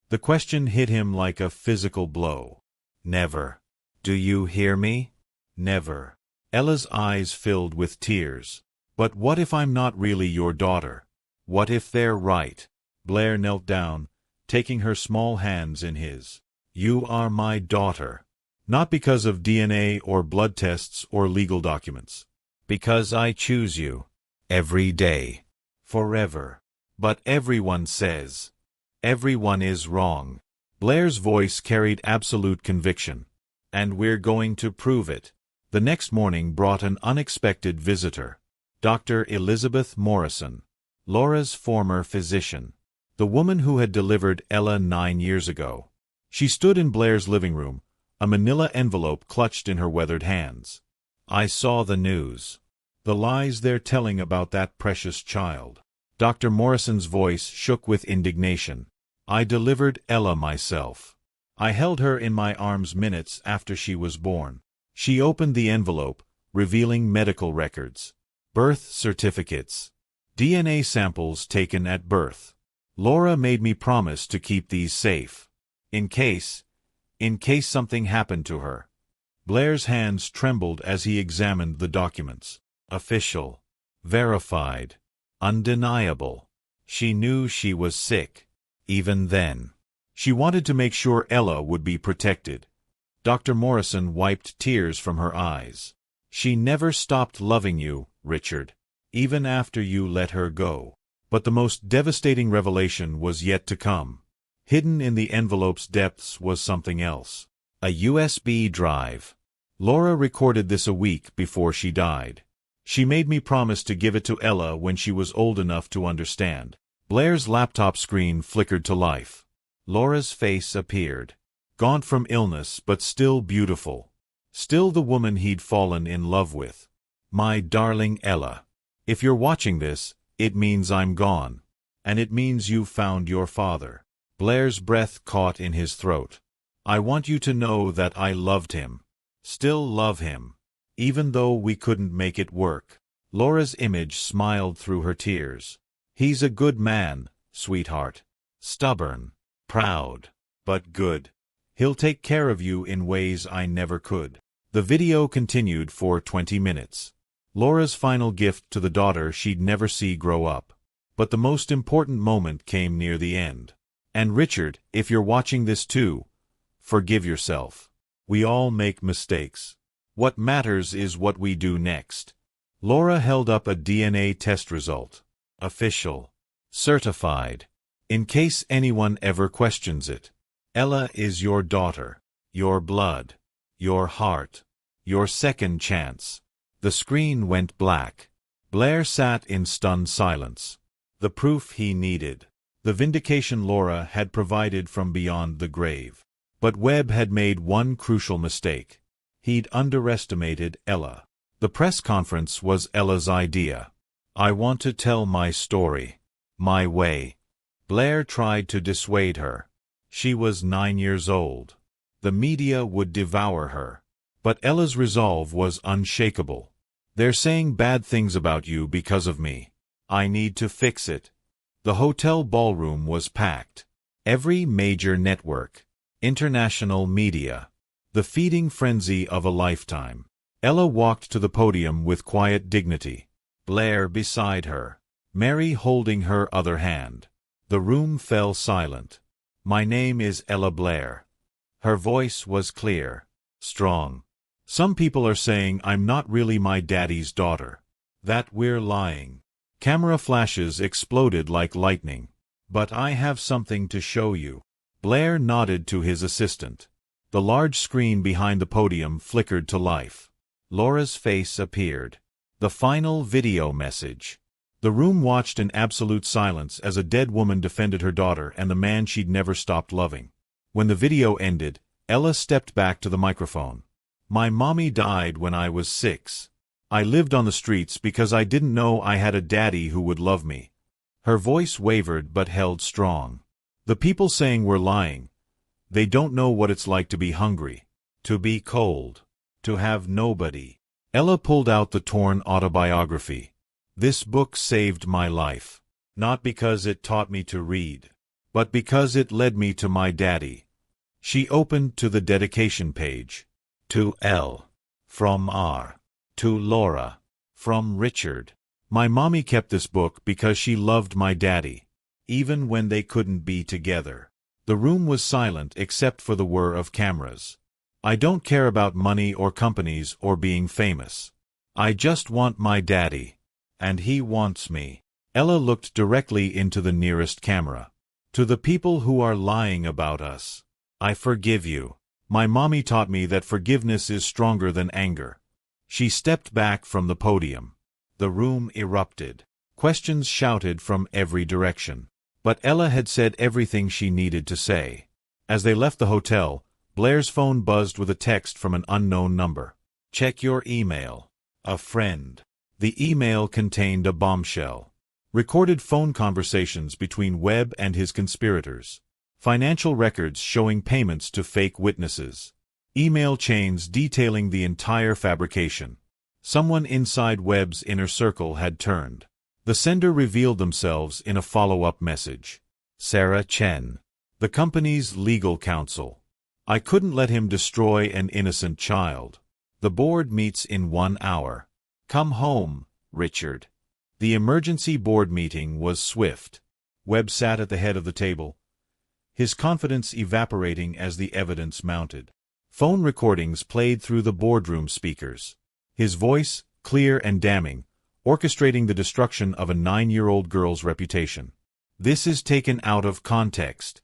The question hit him like a physical blow. "Never. Do you hear me? Never." Ella's eyes filled with tears. "But what if I'm not really your daughter? What if they're right?" Blair knelt down, taking her small hands in his. "You are my daughter. Not because of DNA or blood tests or legal documents. Because I choose you. Every day. Forever. But everyone says. Everyone is wrong." Blair's voice carried absolute conviction. "And we're going to prove it." The next morning brought an unexpected visitor. Dr. Elizabeth Morrison, Laura's former physician. The woman who had delivered Ella 9 years ago. She stood in Blair's living room, a manila envelope clutched in her weathered hands. I saw the news. The lies they're telling about that precious child. Dr. Morrison's voice shook with indignation. I delivered Ella myself. I held her in my arms minutes after she was born. She opened the envelope, revealing medical records, birth certificates, DNA samples taken at birth. Laura made me promise to keep these safe. In case something happened to her. Blair's hands trembled as he examined the documents. Official. Verified. Undeniable. She knew she was sick. Even then. She wanted to make sure Ella would be protected. Dr. Morrison wiped tears from her eyes. She never stopped loving you, Richard, even after you let her go. But the most devastating revelation was yet to come. Hidden in the envelope's depths was something else. A USB drive. Laura recorded this a week before she died. She made me promise to give it to Ella when she was old enough to understand. Blair's laptop screen flickered to life. Laura's face appeared. Gaunt from illness but still beautiful. Still the woman he'd fallen in love with. My darling Ella. If you're watching this, it means I'm gone. And it means you've found your father. Blair's breath caught in his throat. I want you to know that I loved him. Still love him. Even though we couldn't make it work. Laura's image smiled through her tears. He's a good man, sweetheart. Stubborn. Proud. But good. He'll take care of you in ways I never could. The video continued for 20 minutes. Laura's final gift to the daughter she'd never see grow up. But the most important moment came near the end. And Richard, if you're watching this too, forgive yourself. We all make mistakes. What matters is what we do next. Laura held up a DNA test result. Official. Certified. In case anyone ever questions it. Ella is your daughter. Your blood. Your heart. Your second chance. The screen went black. Blair sat in stunned silence. The proof he needed. The vindication Laura had provided from beyond the grave. But Webb had made one crucial mistake. He'd underestimated Ella. The press conference was Ella's idea. I want to tell my story. My way. Blair tried to dissuade her. She was 9 years old. The media would devour her. But Ella's resolve was unshakable. They're saying bad things about you because of me. I need to fix it. The hotel ballroom was packed. Every major network. International media. The feeding frenzy of a lifetime. Ella walked to the podium with quiet dignity. Blair beside her. Mary holding her other hand. The room fell silent. My name is Ella Blair. Her voice was clear. Strong. Some people are saying I'm not really my daddy's daughter. That we're lying. Camera flashes exploded like lightning. But I have something to show you. Blair nodded to his assistant. The large screen behind the podium flickered to life. Laura's face appeared. The final video message. The room watched in absolute silence as a dead woman defended her daughter and the man she'd never stopped loving. When the video ended, Ella stepped back to the microphone. My mommy died when I was 6. I lived on the streets because I didn't know I had a daddy who would love me. Her voice wavered but held strong. The people saying we're lying. They don't know what it's like to be hungry, to be cold, to have nobody. Ella pulled out the torn autobiography. This book saved my life. Not because it taught me to read, but because it led me to my daddy. She opened to the dedication page. To L. From R. To Laura. From Richard. My mommy kept this book because she loved my daddy, even when they couldn't be together. The room was silent except for the whir of cameras. I don't care about money or companies or being famous. I just want my daddy. And he wants me. Ella looked directly into the nearest camera. To the people who are lying about us. I forgive you. My mommy taught me that forgiveness is stronger than anger. She stepped back from the podium. The room erupted. Questions shouted from every direction. But Ella had said everything she needed to say. As they left the hotel, Blair's phone buzzed with a text from an unknown number. "Check your email. A friend." The email contained a bombshell. Recorded phone conversations between Webb and his conspirators. Financial records showing payments to fake witnesses. Email chains detailing the entire fabrication. Someone inside Webb's inner circle had turned. The sender revealed themselves in a follow-up message. Sarah Chen, the company's legal counsel. "I couldn't let him destroy an innocent child. The board meets in 1 hour. Come home, Richard." The emergency board meeting was swift. Webb sat at the head of the table, his confidence evaporating as the evidence mounted. Phone recordings played through the boardroom speakers. His voice, clear and damning, orchestrating the destruction of a 9-year-old girl's reputation. "This is taken out of context."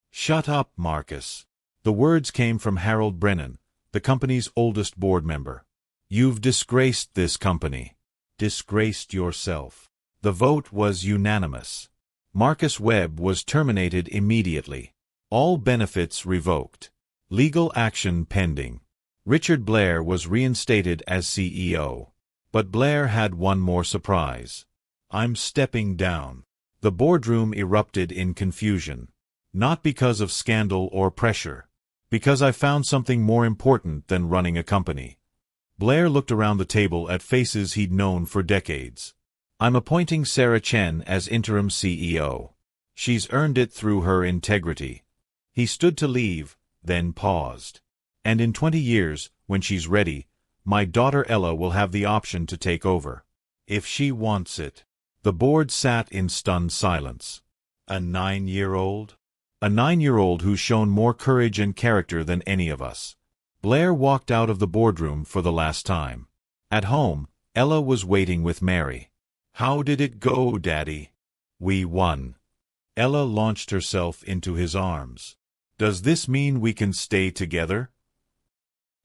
"Shut up, Marcus." The words came from Harold Brennan, the company's oldest board member. "You've disgraced this company. Disgraced yourself." The vote was unanimous. Marcus Webb was terminated immediately. All benefits revoked. Legal action pending. Richard Blair was reinstated as CEO. But Blair had one more surprise. "I'm stepping down." The boardroom erupted in confusion. "Not because of scandal or pressure. Because I found something more important than running a company." Blair looked around the table at faces he'd known for decades. "I'm appointing Sarah Chen as interim CEO. She's earned it through her integrity." He stood to leave, then paused. "And in 20 years, when she's ready, my daughter Ella will have the option to take over. If she wants it." The board sat in stunned silence. A 9-year-old? A 9-year-old who's shown more courage and character than any of us. Blair walked out of the boardroom for the last time. At home, Ella was waiting with Mary. "How did it go, Daddy?" "We won." Ella launched herself into his arms. "Does this mean we can stay together?"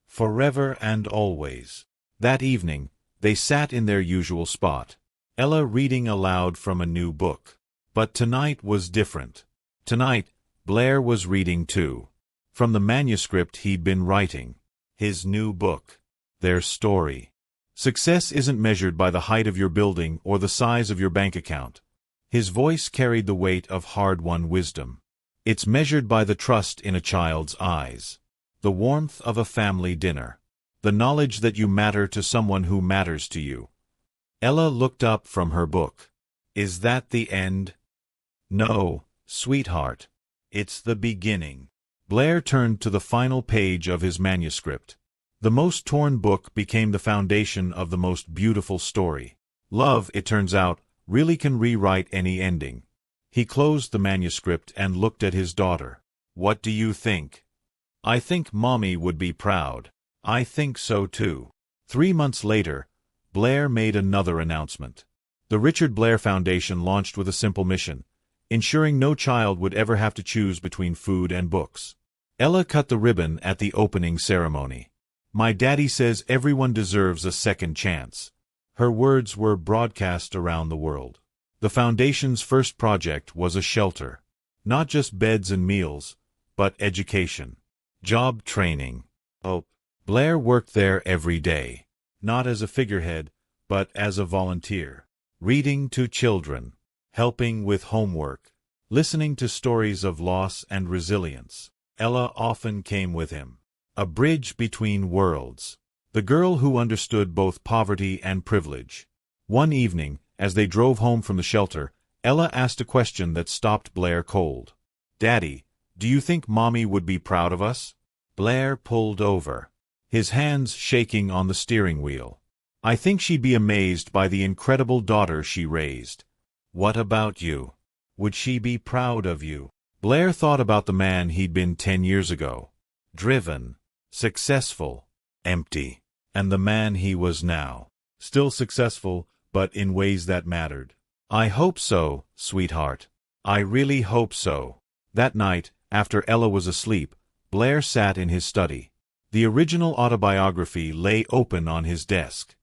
"Forever and always." That evening, they sat in their usual spot, Ella reading aloud from a new book. But tonight was different. Tonight, Blair was reading too. From the manuscript he'd been writing. His new book. Their story. Success isn't measured by the height of your building or the size of your bank account. His voice carried the weight of hard-won wisdom. It's measured by the trust in a child's eyes. The warmth of a family dinner. The knowledge that you matter to someone who matters to you. Ella looked up from her book. "Is that the end?" "No, sweetheart. It's the beginning." Blair turned to the final page of his manuscript. The most torn book became the foundation of the most beautiful story. Love, it turns out, really can rewrite any ending. He closed the manuscript and looked at his daughter. "What do you think?" "I think Mommy would be proud." "I think so too." 3 months later, Blair made another announcement. The Richard Blair Foundation launched with a simple mission, ensuring no child would ever have to choose between food and books. Ella cut the ribbon at the opening ceremony. "My daddy says everyone deserves a second chance." Her words were broadcast around the world. The Foundation's first project was a shelter. Not just beds and meals, but education. Job training. Hope. Blair worked there every day. Not as a figurehead, but as a volunteer. Reading to children. Helping with homework. Listening to stories of loss and resilience. Ella often came with him. A bridge between worlds. The girl who understood both poverty and privilege. One evening, as they drove home from the shelter, Ella asked a question that stopped Blair cold. "Daddy, do you think Mommy would be proud of us?" Blair pulled over, his hands shaking on the steering wheel. "I think she'd be amazed by the incredible daughter she raised." "What about you? Would she be proud of you?" Blair thought about the man he'd been 10 years ago. Driven, successful, empty. And the man he was now. Still successful, but in ways that mattered. "I hope so, sweetheart. I really hope so." That night, after Ella was asleep, Blair sat in his study. The original autobiography lay open on his desk.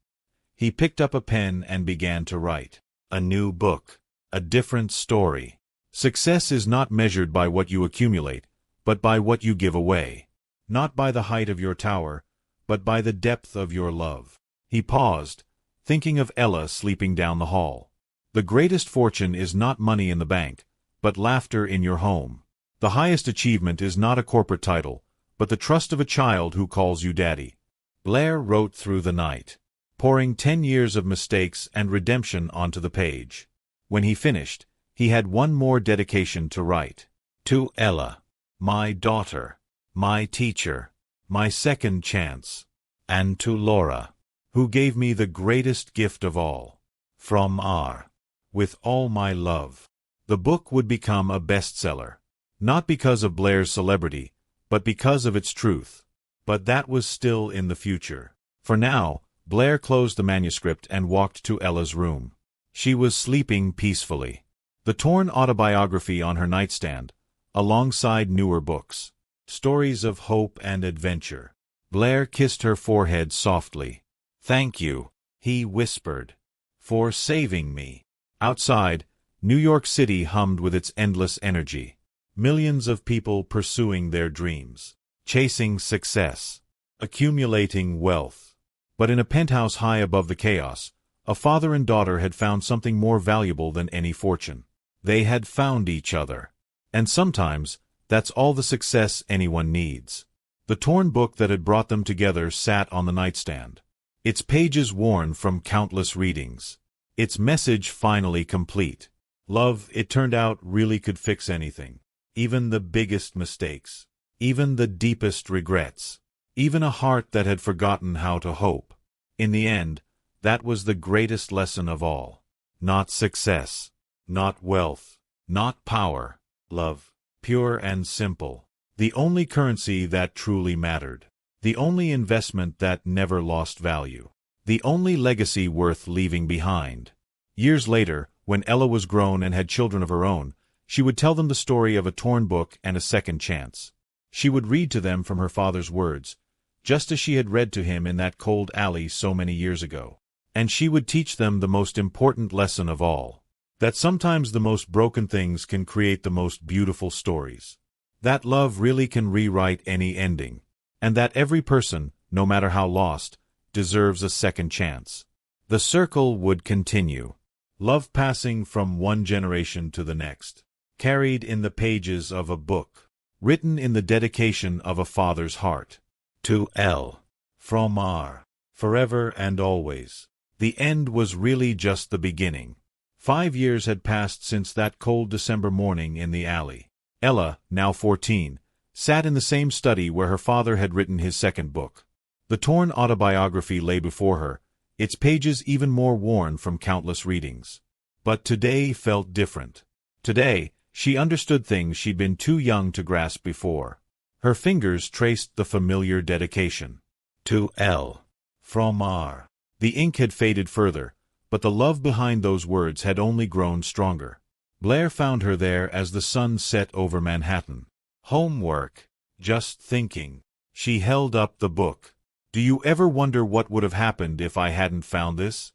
He picked up a pen and began to write. A new book. A different story. Success is not measured by what you accumulate, but by what you give away. Not by the height of your tower, but by the depth of your love. He paused, thinking of Ella sleeping down the hall. The greatest fortune is not money in the bank, but laughter in your home. The highest achievement is not a corporate title, but the trust of a child who calls you daddy. Blair wrote through the night, pouring 10 years of mistakes and redemption onto the page. When he finished, he had one more dedication to write. To Ella, my daughter, my teacher, my second chance, and to Laura, who gave me the greatest gift of all. From R. With all my love. The book would become a bestseller. Not because of Blair's celebrity, but because of its truth. But that was still in the future. For now, Blair closed the manuscript and walked to Ella's room. She was sleeping peacefully. The torn autobiography on her nightstand, alongside newer books. Stories of hope and adventure. Blair kissed her forehead softly. "Thank you," he whispered, "for saving me." Outside, New York City hummed with its endless energy. Millions of people pursuing their dreams, chasing success, accumulating wealth. But in a penthouse high above the chaos, a father and daughter had found something more valuable than any fortune. They had found each other. And sometimes, that's all the success anyone needs. The torn book that had brought them together sat on the nightstand, its pages worn from countless readings, its message finally complete. Love, it turned out, really could fix anything. Even the biggest mistakes. Even the deepest regrets. Even a heart that had forgotten how to hope. In the end, that was the greatest lesson of all. Not success. Not wealth. Not power. Love. Pure and simple. The only currency that truly mattered. The only investment that never lost value. The only legacy worth leaving behind. Years later, when Ella was grown and had children of her own, she would tell them the story of a torn book and a second chance. She would read to them from her father's words, just as she had read to him in that cold alley so many years ago. And she would teach them the most important lesson of all, that sometimes the most broken things can create the most beautiful stories. That love really can rewrite any ending, and that every person, no matter how lost, deserves a second chance. The circle would continue. Love passing from one generation to the next, carried in the pages of a book, written in the dedication of a father's heart. To L. From R. Forever and always. The end was really just the beginning. 5 years had passed since that cold December morning in the alley. Ella, now 14, sat in the same study where her father had written his second book. The torn autobiography lay before her, its pages even more worn from countless readings. But today felt different. Today, she understood things she'd been too young to grasp before. Her fingers traced the familiar dedication. To L. From R. The ink had faded further, but the love behind those words had only grown stronger. Blair found her there as the sun set over Manhattan. Homework. Just thinking. She held up the book. Do you ever wonder what would have happened if I hadn't found this?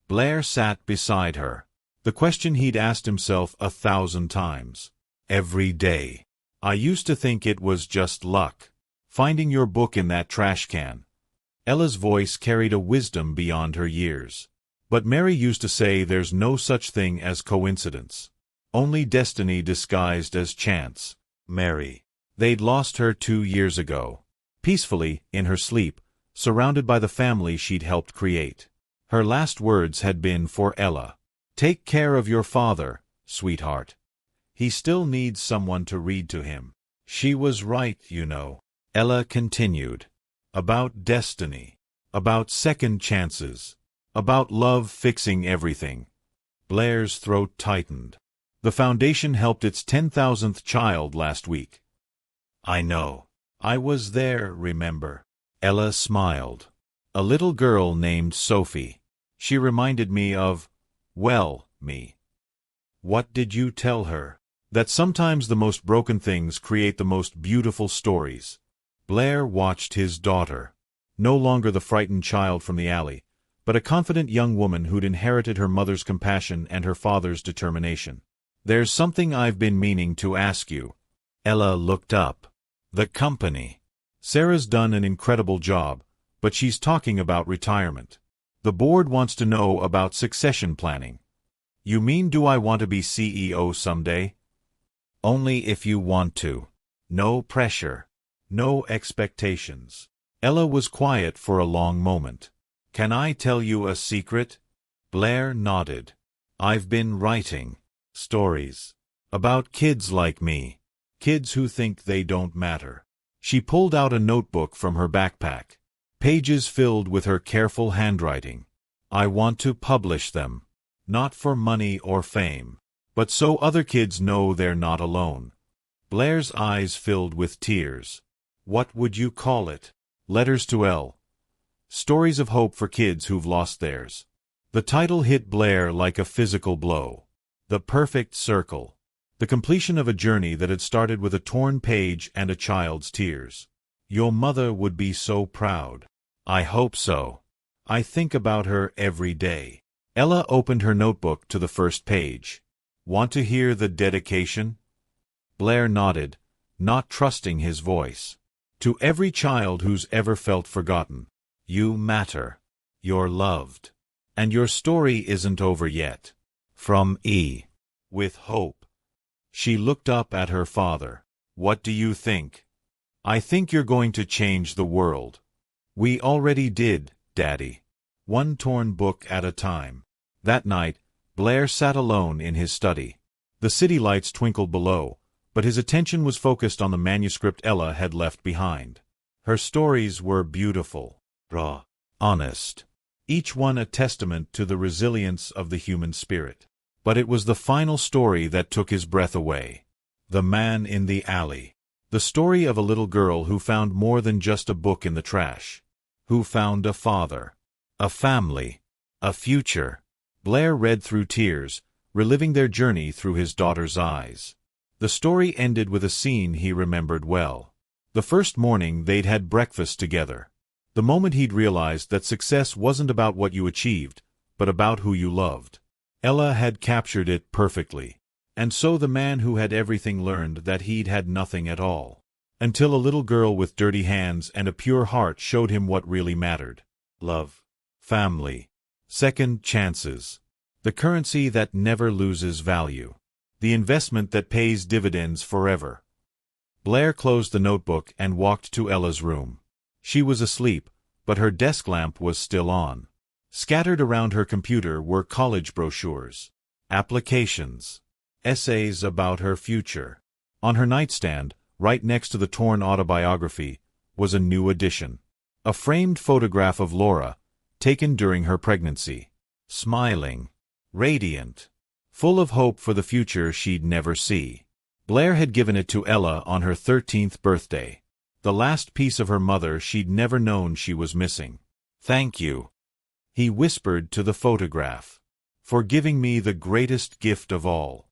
Blair sat beside her. The question he'd asked himself 1,000 times. Every day. I used to think it was just luck. Finding your book in that trash can. Ella's voice carried a wisdom beyond her years. But Mary used to say there's no such thing as coincidence. Only destiny disguised as chance. Mary. They'd lost her 2 years ago. Peacefully, in her sleep, surrounded by the family she'd helped create. Her last words had been for Ella. Take care of your father, sweetheart. He still needs someone to read to him. She was right, you know. Ella continued. About destiny. About second chances. About love fixing everything. Blair's throat tightened. The foundation helped its 10,000th child last week. I know. I was there, remember. Ella smiled. A little girl named Sophie. She reminded me of, well, me. What did you tell her? That sometimes the most broken things create the most beautiful stories. Blair watched his daughter. No longer the frightened child from the alley, but a confident young woman who'd inherited her mother's compassion and her father's determination. There's something I've been meaning to ask you. Ella looked up. The company. Sarah's done an incredible job, but she's talking about retirement. The board wants to know about succession planning. You mean, do I want to be CEO someday? Only if you want to. No pressure. No expectations. Ella was quiet for a long moment. Can I tell you a secret? Blair nodded. I've been writing stories about kids like me. Kids who think they don't matter. She pulled out a notebook from her backpack. Pages filled with her careful handwriting. I want to publish them. Not for money or fame, but so other kids know they're not alone. Blair's eyes filled with tears. What would you call it? Letters to Elle. Stories of hope for kids who've lost theirs. The title hit Blair like a physical blow. The perfect circle. The completion of a journey that had started with a torn page and a child's tears. Your mother would be so proud. I hope so. I think about her every day. Ella opened her notebook to the first page. Want to hear the dedication? Blair nodded, not trusting his voice. To every child who's ever felt forgotten. You matter. You're loved. And your story isn't over yet. From E. With hope. She looked up at her father. What do you think? I think you're going to change the world. We already did, Daddy. One torn book at a time. That night, Blair sat alone in his study. The city lights twinkled below, but his attention was focused on the manuscript Ella had left behind. Her stories were beautiful, raw, honest, each one a testament to the resilience of the human spirit. But it was the final story that took his breath away. The Man in the Alley. The story of a little girl who found more than just a book in the trash. Who found a father, a family, a future. Blair read through tears, reliving their journey through his daughter's eyes. The story ended with a scene he remembered well. The first morning they'd had breakfast together. The moment he'd realized that success wasn't about what you achieved, but about who you loved. Ella had captured it perfectly. And so the man who had everything learned that he'd had nothing at all. Until a little girl with dirty hands and a pure heart showed him what really mattered. Love. Family. Second chances. The currency that never loses value. The investment that pays dividends forever. Blair closed the notebook and walked to Ella's room. She was asleep, but her desk lamp was still on. Scattered around her computer were college brochures, applications, essays about her future. On her nightstand, right next to the torn autobiography, was a new edition. A framed photograph of Laura, taken during her pregnancy. Smiling, radiant, full of hope for the future she'd never see. Blair had given it to Ella on her 13th birthday. The last piece of her mother she'd never known she was missing. Thank you, he whispered to the photograph, for giving me the greatest gift of all.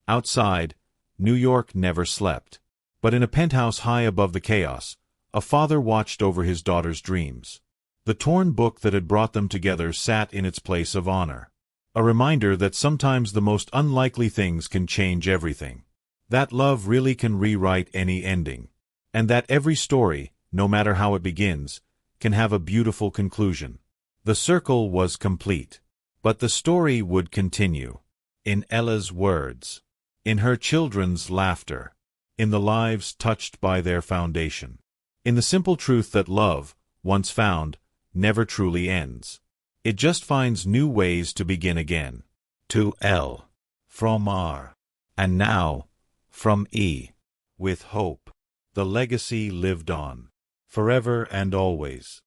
Outside, New York never slept. But in a penthouse high above the chaos, a father watched over his daughter's dreams. The torn book that had brought them together sat in its place of honor. A reminder that sometimes the most unlikely things can change everything. That love really can rewrite any ending. And that every story, no matter how it begins, can have a beautiful conclusion. The circle was complete. But the story would continue. In Ella's words. In her children's laughter. In the lives touched by their foundation. In the simple truth that love, once found, never truly ends. It just finds new ways to begin again. To L. From R. And now, from E. With hope. The legacy lived on. Forever and always.